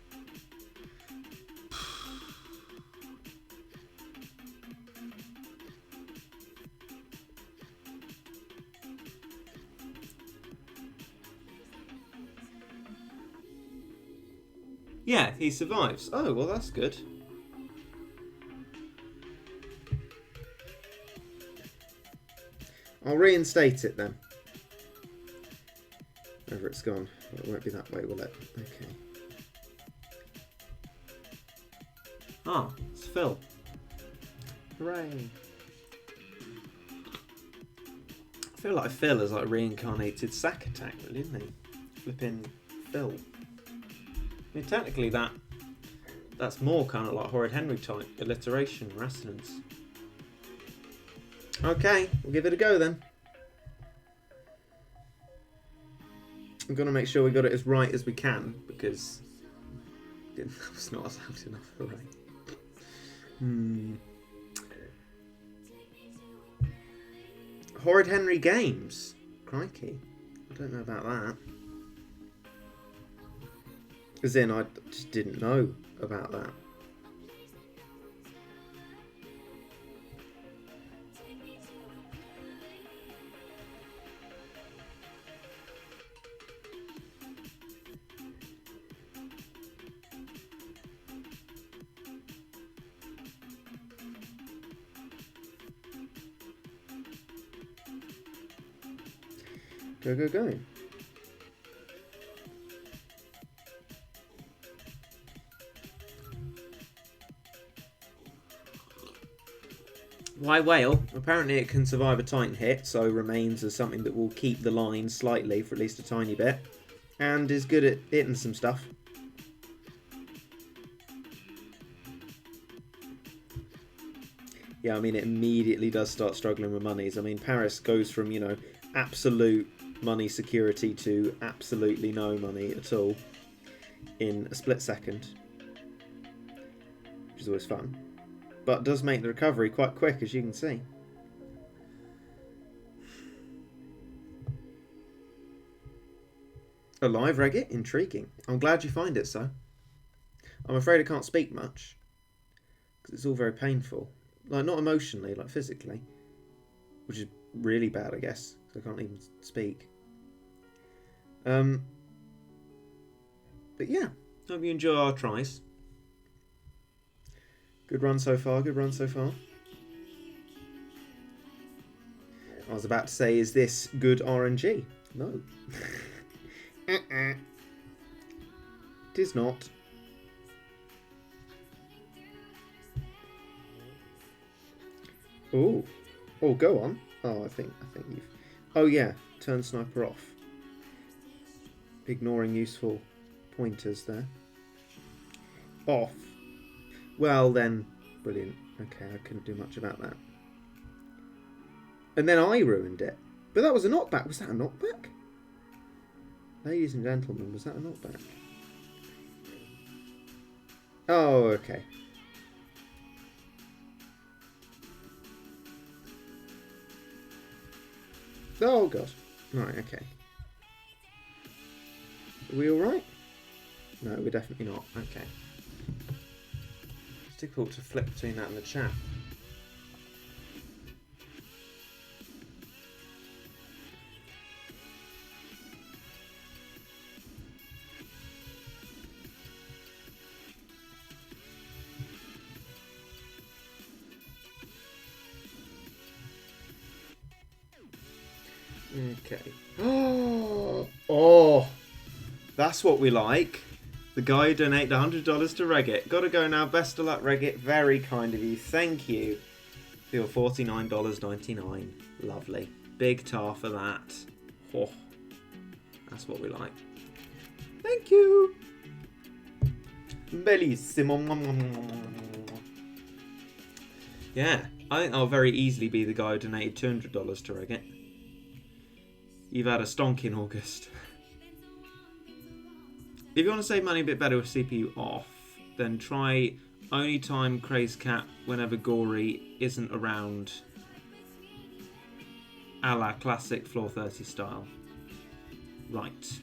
Yeah, he survives. Oh, well, that's good. I'll reinstate it then. Wherever it's gone. Well, it won't be that way, will it? Okay. Ah, it's Phil. Hooray. I feel like Phil is like reincarnated Sack Attack, really, isn't he? Flipping Phil. I mean, technically that's more kind of like Horrid Henry type alliteration or assonance. Okay, we'll give it a go then. I'm going to make sure we got it as right as we can, because that was not loud enough. Hooray. Horrid Henry Games. Crikey. I don't know about that. As in, I just didn't know about that. Go, go, go. Why whale? Apparently it can survive a Titan hit, so remains as something that will keep the line slightly for at least a tiny bit. And is good at hitting some stuff. Yeah, I mean, it immediately does start struggling with monies. I mean, Paris goes from, you know, absolute money security to absolutely no money at all in a split second, which is always fun, but does make the recovery quite quick, as you can see. A live reggae? Intriguing. I'm glad you find it so. I'm afraid I can't speak much because it's all very painful, like not emotionally, like physically, which is really bad, I guess, because I can't even speak. But yeah, hope you enjoy our tries. Good run so far, good run so far. I was about to say, is this good RNG? No. It is not. Oh, oh, go on. Oh, I think you've. Oh yeah, turn sniper off. Ignoring useful pointers there. Off. Well then, brilliant. Okay, I couldn't do much about that. And then I ruined it. But that was a knockback. Was that a knockback? Ladies and gentlemen, was that a knockback? Oh, okay. Oh god. Right, okay. Are we alright? No, we're definitely not. Okay. It's difficult to flip between that and the chat. Okay. Oh, that's what we like. The guy who donated $100 to Reggit. Gotta go now. Best of luck, Reggit. Very kind of you. Thank you for your $49.99. Lovely. Big tar for that. Oh, that's what we like. Thank you. Bellissimo. Yeah, I think I'll very easily be the guy who donated $200 to Reggit. You've had a stonk in August. If you want to save money a bit better with CPU off, then try only time crazed cat whenever gory isn't around, a la classic floor 30 style. Right.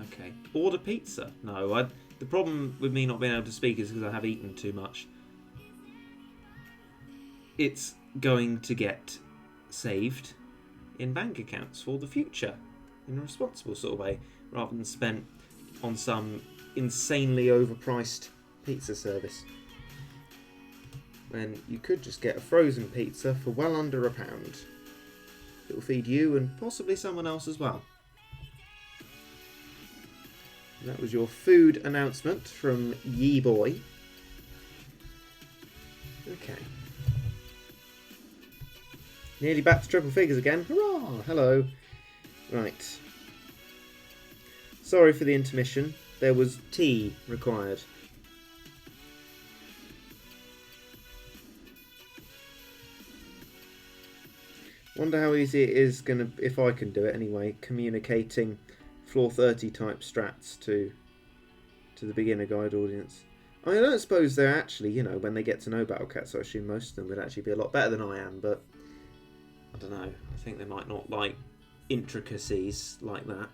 Okay. Order pizza. No, the problem with me not being able to speak is because I have eaten too much. It's going to get saved in bank accounts for the future in a responsible sort of way, rather than spent on some insanely overpriced pizza service, when you could just get a frozen pizza for well under £1. It will feed you and possibly someone else as well. And that was your food announcement from Yee Boy. Okay. Nearly back to triple figures again. Hurrah! Hello. Right. Sorry for the intermission. There was tea required. Wonder how easy it is gonna, if I can do it anyway, communicating floor 30 type strats to the beginner guide audience. I mean, I don't suppose they're actually, you know, when they get to know Battle Cats, I assume most of them would actually be a lot better than I am, but I don't know. I think they might not like intricacies like that,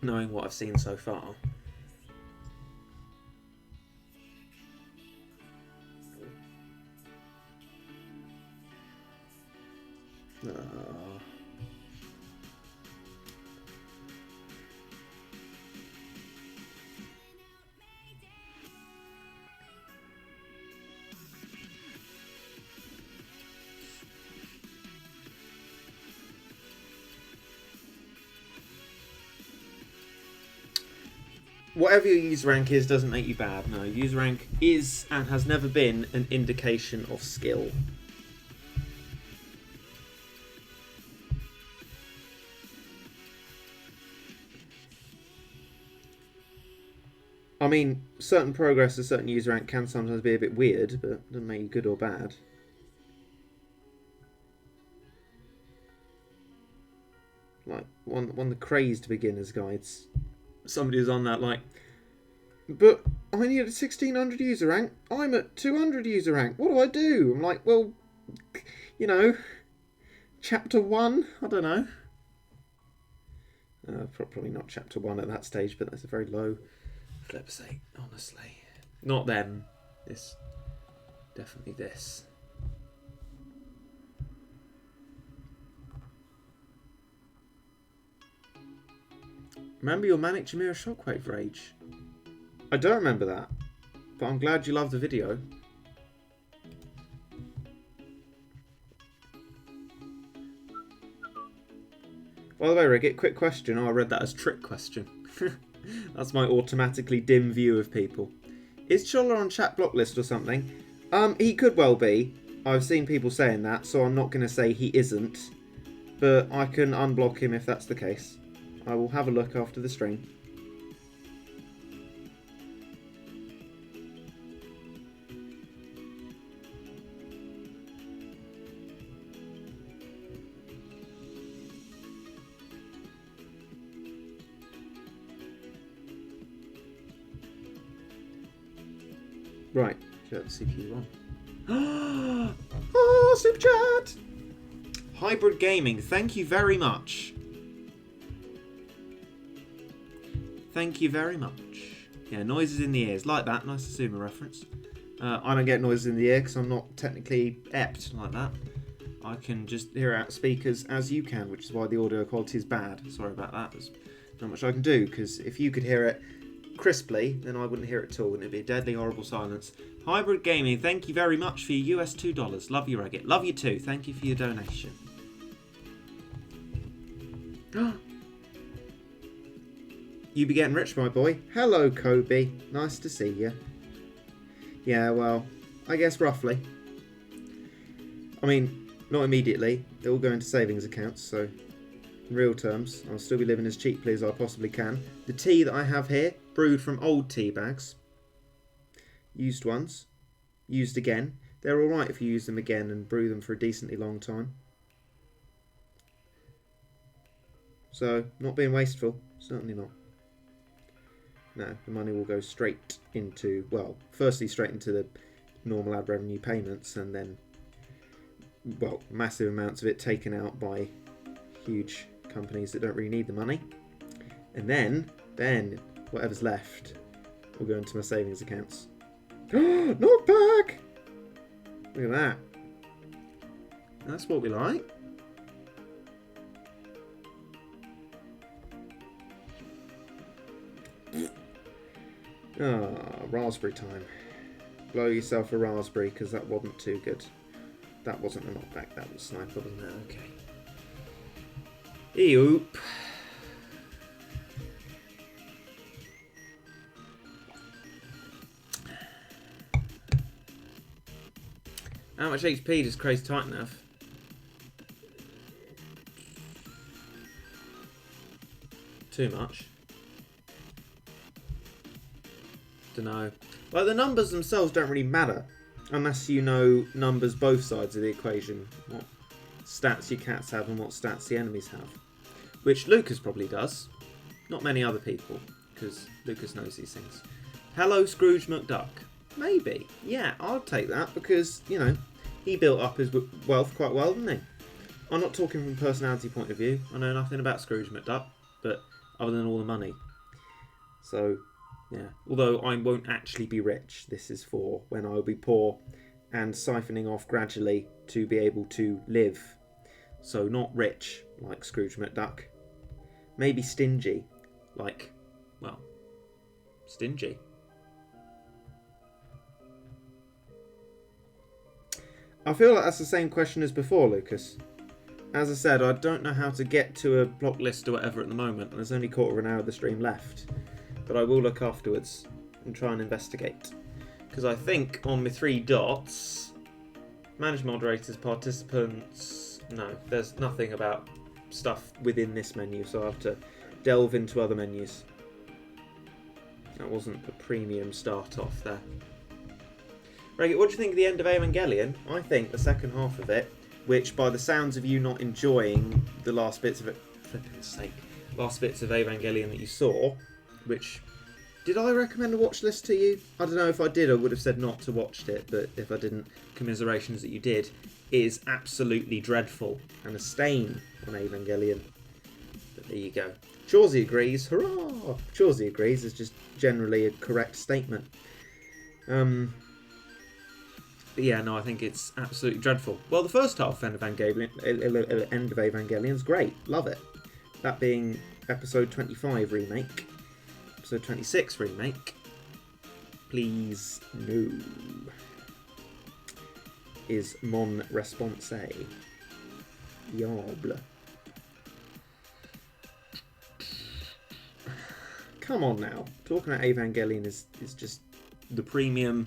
knowing what I've seen so far. Whatever your user rank is doesn't make you bad. No, user rank is and has never been an indication of skill. I mean, certain progress at certain user rank can sometimes be a bit weird, but doesn't make you good or bad. Like one of the crazed beginners guides. Somebody was on that like, but I need a 1600 user rank. I'm at 200 user rank. What do I do? I'm like, well, you know, chapter 1. I don't know. Probably not chapter 1 at that stage, but that's a very low flip sake, honestly. Not them. This. Definitely this. Remember your Manic Jamira Shockwave rage? I don't remember that, but I'm glad you loved the video. By the way, Riggit, quick question. Oh, I read that as trick question. That's my automatically dim view of people. Is Cholla on chat block list or something? He could well be. I've seen people saying that, so I'm not going to say he isn't. But I can unblock him if that's the case. I will have a look after the stream. Right, get the CPU on. Oh, super chat! Hybrid Gaming, thank you very much. Thank you very much. Yeah, noises in the ears, like that. Nice Asuma reference. I don't get noises in the ear because I'm not technically apt like that. I can just hear out speakers as you can, which is why the audio quality is bad. Sorry about that. There's not much I can do, because if you could hear it crisply, then I wouldn't hear it at all, and it'd be a deadly horrible silence. Hybrid Gaming, thank you very much for your US $2. Love you, Reggit. Love you too. Thank you for your donation. You be getting rich, my boy. Hello, Kobe. Nice to see you. Yeah, well, I guess roughly. I mean, not immediately. They all go into savings accounts, so in real terms, I'll still be living as cheaply as I possibly can. The tea that I have here, brewed from old tea bags. Used ones. Used again. They're alright if you use them again and brew them for a decently long time. So, not being wasteful. Certainly not. No, the money will go straight into, well, firstly straight into the normal ad revenue payments, and then, well, massive amounts of it taken out by huge companies that don't really need the money. And then whatever's left will go into my savings accounts. Knockback! Look at that. That's what we like. Raspberry time. Blow yourself a raspberry, because that wasn't too good. That wasn't a knockback, that was sniper, wasn't it? Okay. Eoop. How much HP does Crazed Titan have? Too much. Dunno. Like, the numbers themselves don't really matter unless you know numbers both sides of the equation. What stats your cats have and what stats the enemies have. Which Lucas probably does. Not many other people, because Lucas knows these things. Hello, Scrooge McDuck. Maybe. Yeah, I'll take that because, you know, he built up his wealth quite well, didn't he? I'm not talking from a personality point of view. I know nothing about Scrooge McDuck, but other than all the money. So, yeah. Although I won't actually be rich. This is for when I'll be poor and siphoning off gradually to be able to live. So not rich, like Scrooge McDuck. Maybe stingy, like, well, stingy. I feel like that's the same question as before, Lucas. As I said, I don't know how to get to a block list or whatever at the moment, and there's only quarter of an hour of the stream left. But I will look afterwards and try and investigate. Because I think on my 3 dots, manage moderators, participants, no, there's nothing about stuff within this menu, so I have to delve into other menus. That wasn't a premium start off there. Reggie, what do you think of the end of Evangelion? I think the second half of it, which by the sounds of you not enjoying the last bits of it, flipping sake, last bits of Evangelion that you saw, which, did I recommend a watch list to you? I don't know if I did, I would have said not to watch it, but if I didn't, commiserations that you did, is absolutely dreadful and a stain on Evangelion. But there you go. Chauzy agrees, hurrah! Chauzy agrees is just generally a correct statement. But yeah, no, I think it's absolutely dreadful. Well, the first half end of Evangelion is great. Love it. That being episode 25 remake. Episode 26 remake. Please, no. Is mon response. Diable. Come on now. Talking about Evangelion is just the premium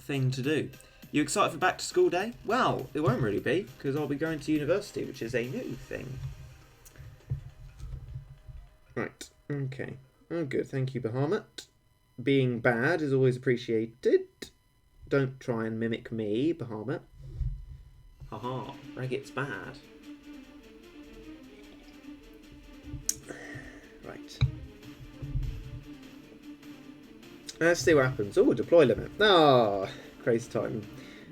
thing to do. You excited for back to school day? Well, it won't really be, because I'll be going to university, which is a new thing. Right, okay. Oh, good. Thank you, Bahamut. Being bad is always appreciated. Don't try and mimic me, Bahamut. Haha, Raggit's bad. Right. Let's see what happens. Oh, deploy limit. Ah, Crazed Titan.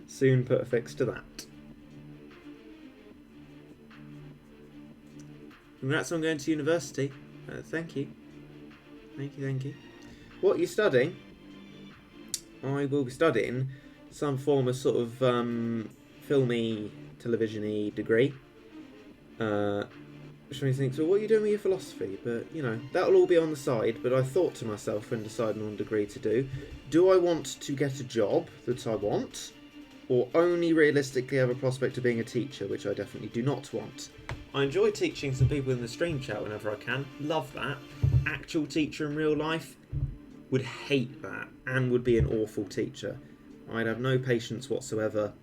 Soon put a fix to that. Congrats on going to university. Thank you. Thank you. What are you studying? I will be studying some form of sort of filmy, television-y degree. Which makes me think, so what are you doing with your philosophy? But, you know, that'll all be on the side. But I thought to myself when deciding on a degree to do I want to get a job that I want? Or only realistically have a prospect of being a teacher, which I definitely do not want? I enjoy teaching some people in the stream chat whenever I can. Love that. Actual teacher in real life, would hate that and would be an awful teacher. I'd have no patience whatsoever.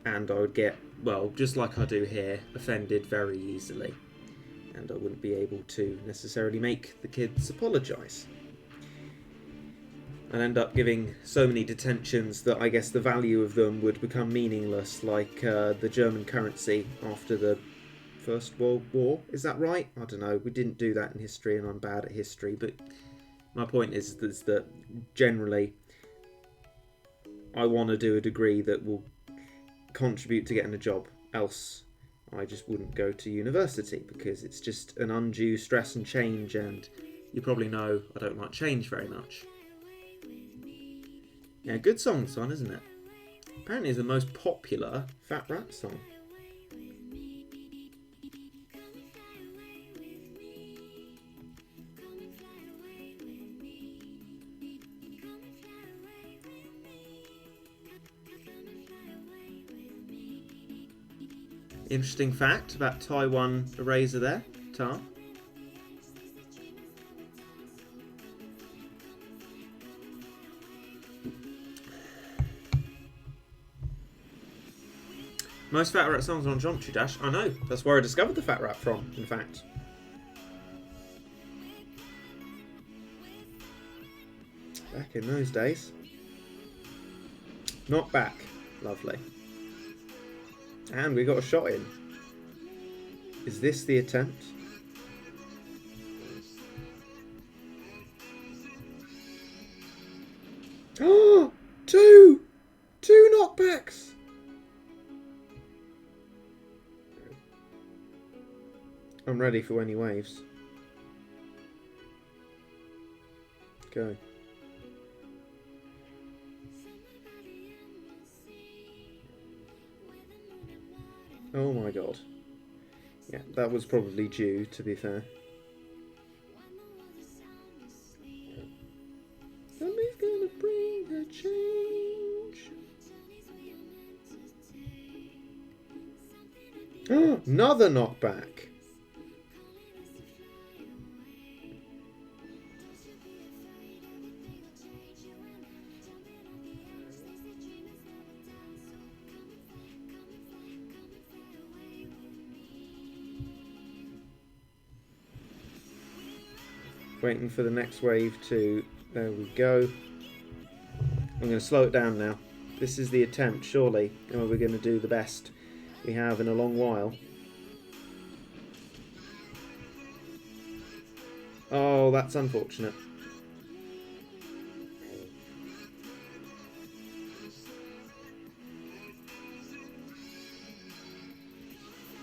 And I would get, well, just like I do here, offended very easily. And I wouldn't be able to necessarily make the kids apologise. I'd end up giving so many detentions that I guess the value of them would become meaningless, like the German currency after the First World War. Is that right? I don't know. We didn't do that in history, and I'm bad at history. But my point is that generally, I want to do a degree that will contribute to getting a job. Else, I just wouldn't go to university because it's just an undue stress and change. And you probably know I don't like change very much. Yeah, good song, this one, isn't it? Apparently, it's the most popular Fat Rat song. Interesting fact about Taiwan eraser there, tar. Most Fat Rat songs are on Geometry Dash. I know, that's where I discovered the Fat Rat from, in fact. Back in those days. Not back. Lovely. And we got a shot in. Is this the attempt? Oh! Two knockbacks! I'm ready for when he waves. Go. Oh my god. Yeah, that was probably due, to be fair. Somebody's gonna bring the change. Oh, another knockback. Waiting for the next wave to... There we go. I'm going to slow it down now. This is the attempt, surely. And we're going to do the best we have in a long while. Oh, that's unfortunate.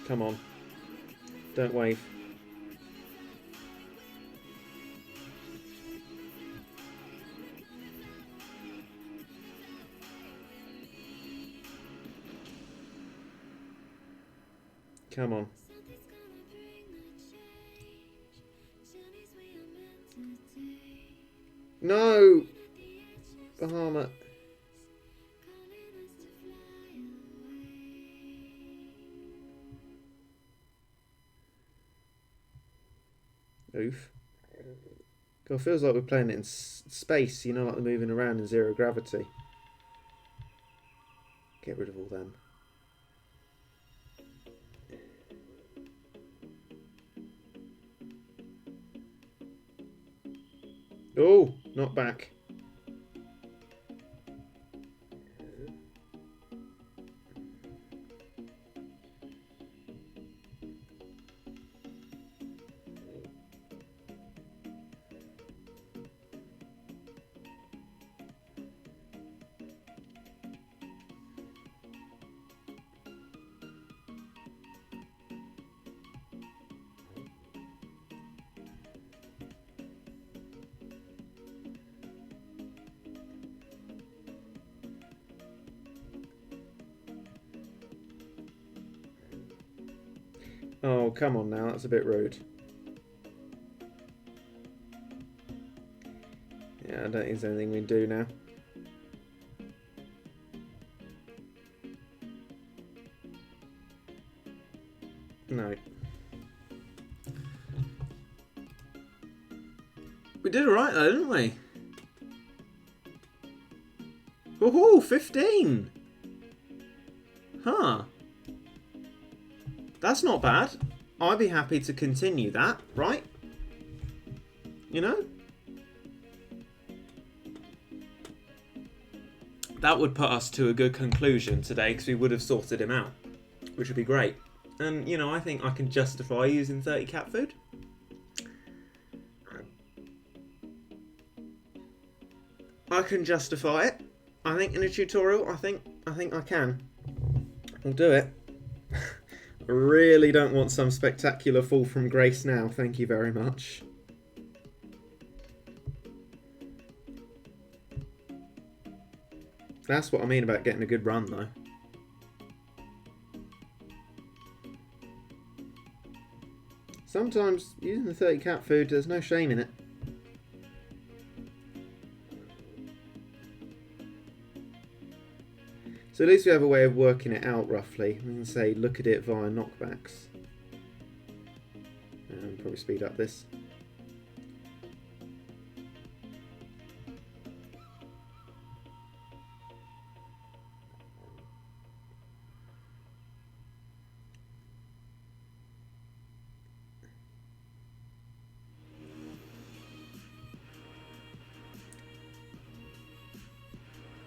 Come on. Don't wave. Come on. No! Bahama. Oof. God, feels like we're playing it in space, you know, like they're moving around in zero gravity. Get rid of all them. Oh, not back. Oh, come on now, that's a bit rude. Yeah, I don't think there's anything we can do now. No. We did alright though, didn't we? Woohoo, 15! Huh. That's not bad. I'd be happy to continue that, right? You know? That would put us to a good conclusion today because we would have sorted him out, which would be great. And, you know, I think I can justify using 30 cat food. I can justify it. I think in a tutorial, I think I can. I'll do it. I really don't want some spectacular fall from grace now. Thank you very much. That's what I mean about getting a good run, though. Sometimes using the 30 cat food, there's no shame in it. So at least we have a way of working it out roughly. We can say look at it via knockbacks. And probably speed up this.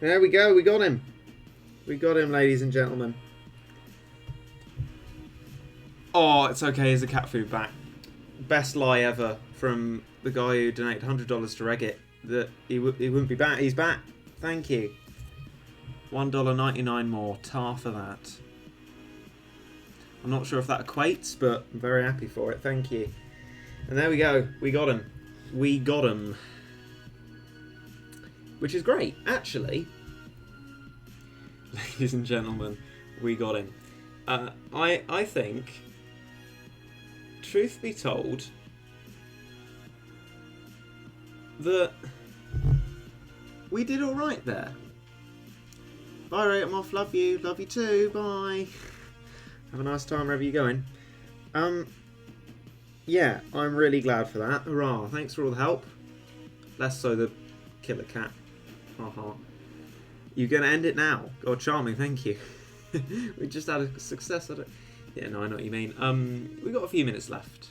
There we go, we got him. We got him, ladies and gentlemen. Oh, it's okay, here's the cat food back. Best lie ever from the guy who donated $100 to Reddit. That he wouldn't be back. He's back. Thank you. $1.99 more. Tar for that. I'm not sure if that equates, but I'm very happy for it. Thank you. And there we go. We got him. We got him. Which is great, actually. Ladies and gentlemen, we got him. I think, truth be told, that we did all right there. Bye, Ray, I'm off. Love you. Love you too. Bye. Have a nice time wherever you're going. Yeah, I'm really glad for that. Hurrah. Thanks for all the help. Less so the killer cat. Haha. You're going to end it now? God, charming, thank you. We just had a success at it. Yeah, no, I know what you mean. We've got a few minutes left.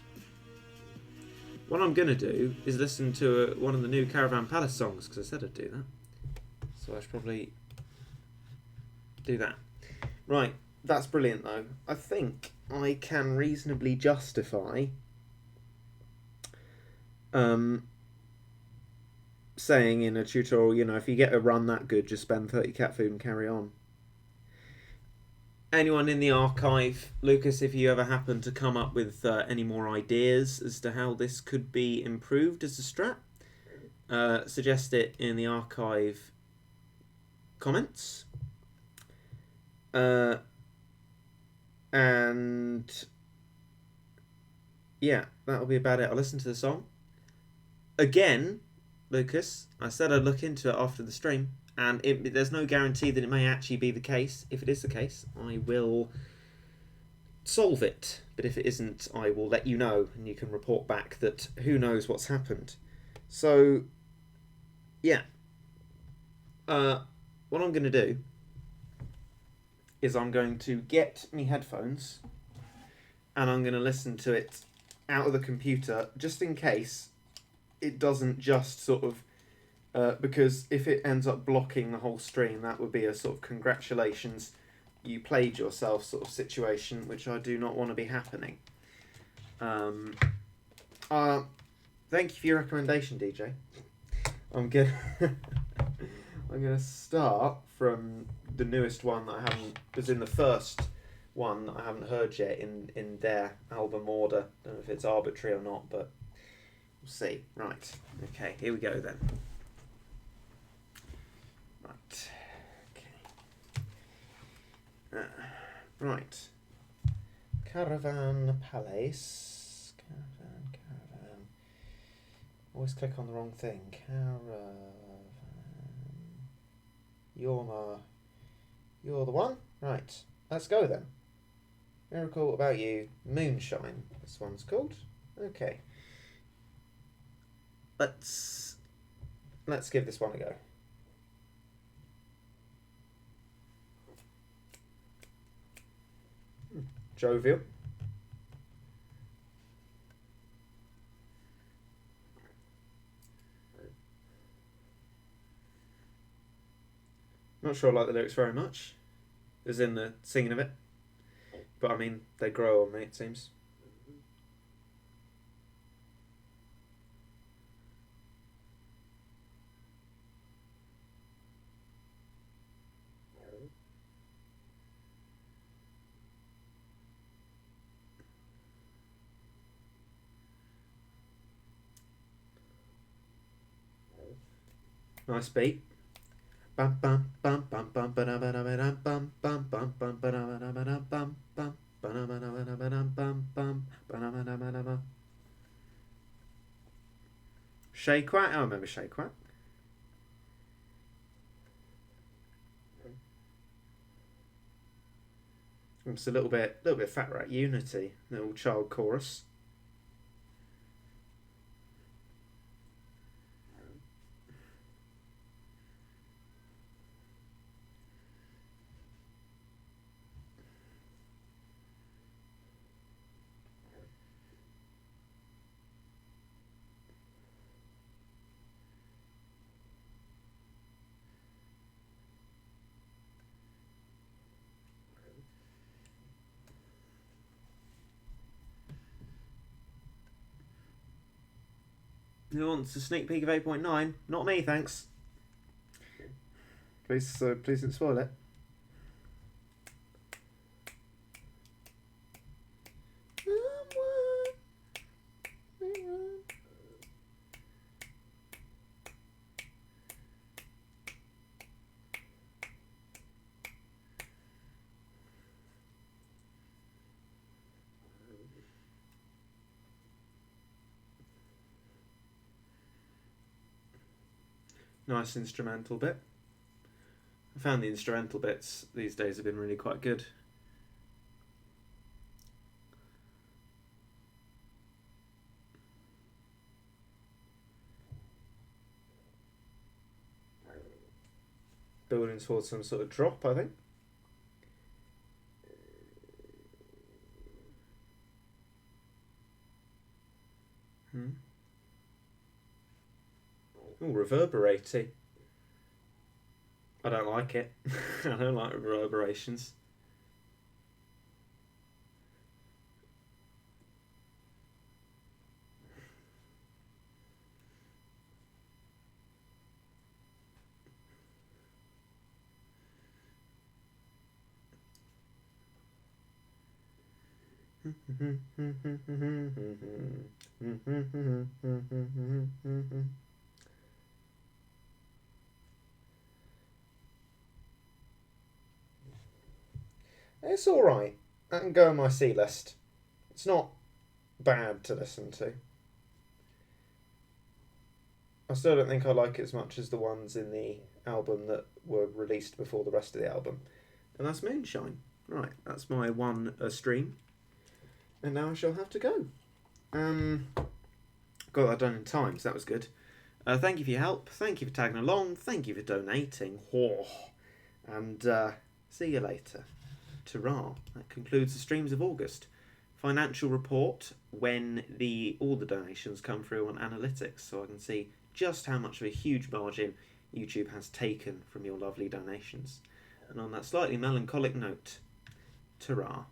What I'm going to do is listen to one of the new Caravan Palace songs, because I said I'd do that. So I should probably do that. Right, that's brilliant, though. I think I can reasonably justify saying in a tutorial, you know, if you get a run that good, just spend 30 cat food and carry on. Anyone in the archive, Lucas, if you ever happen to come up with any more ideas as to how this could be improved as a strat, suggest it in the archive comments. And yeah, that'll be about it. I'll listen to the song. Again, Lucas, I said I'd look into it after the stream, and there's no guarantee that it may actually be the case. If it is the case, I will solve it. But if it isn't, I will let you know, and you can report back that who knows what's happened. So, yeah. What I'm going to do is I'm going to get me headphones, and I'm going to listen to it out of the computer, just in case it doesn't just sort of because if it ends up blocking the whole stream, that would be a sort of congratulations, you played yourself sort of situation, which I do not want to be happening. Thank you for your recommendation, DJ. I'm gonna start from the newest one that I haven't, was in the first one that I haven't heard yet in their album order. Don't know if it's arbitrary or not, but we'll see. Right. Okay, here we go then. Right. Okay. Right. Caravan Palace. Caravan. Always click on the wrong thing. Caravan. You're the one? Right. Let's go then. Miracle About You. Moonshine. This one's called. Okay. Let's give this one a go. Jovial. Not sure I like the lyrics very much, as in the singing of it, But I mean, they grow on me, it seems. Nice beat. Bum bum bum bum bum ba da ba da ba dum bum bum bum bum ba da ba da ba dum bum bum ba da ba da ba da ba dum bum bum ba da ba da ba da ba. Shayquat, I remember Shayquat. It's a little bit Fat Rat Unity, little child chorus. Who wants a sneak peek of 8.9? Not me, thanks. Please don't spoil it. Nice instrumental bit. I found the instrumental bits these days have been really quite good. Building towards some sort of drop, I think. Oh, reverberating. I don't like it. I don't like reverberations. It's alright. That can go on my C list. It's not bad to listen to. I still don't think I like it as much as the ones in the album that were released before the rest of the album. And that's Moonshine. Right, that's my one stream. And now I shall have to go. Got that done in time, so that was good. Thank you for your help. Thank you for tagging along. Thank you for donating. And see you later. Ta-ra. That concludes the streams of August. Financial report when all the donations come through on analytics, so I can see just how much of a huge margin YouTube has taken from your lovely donations. And on that slightly melancholic note, ta-ra.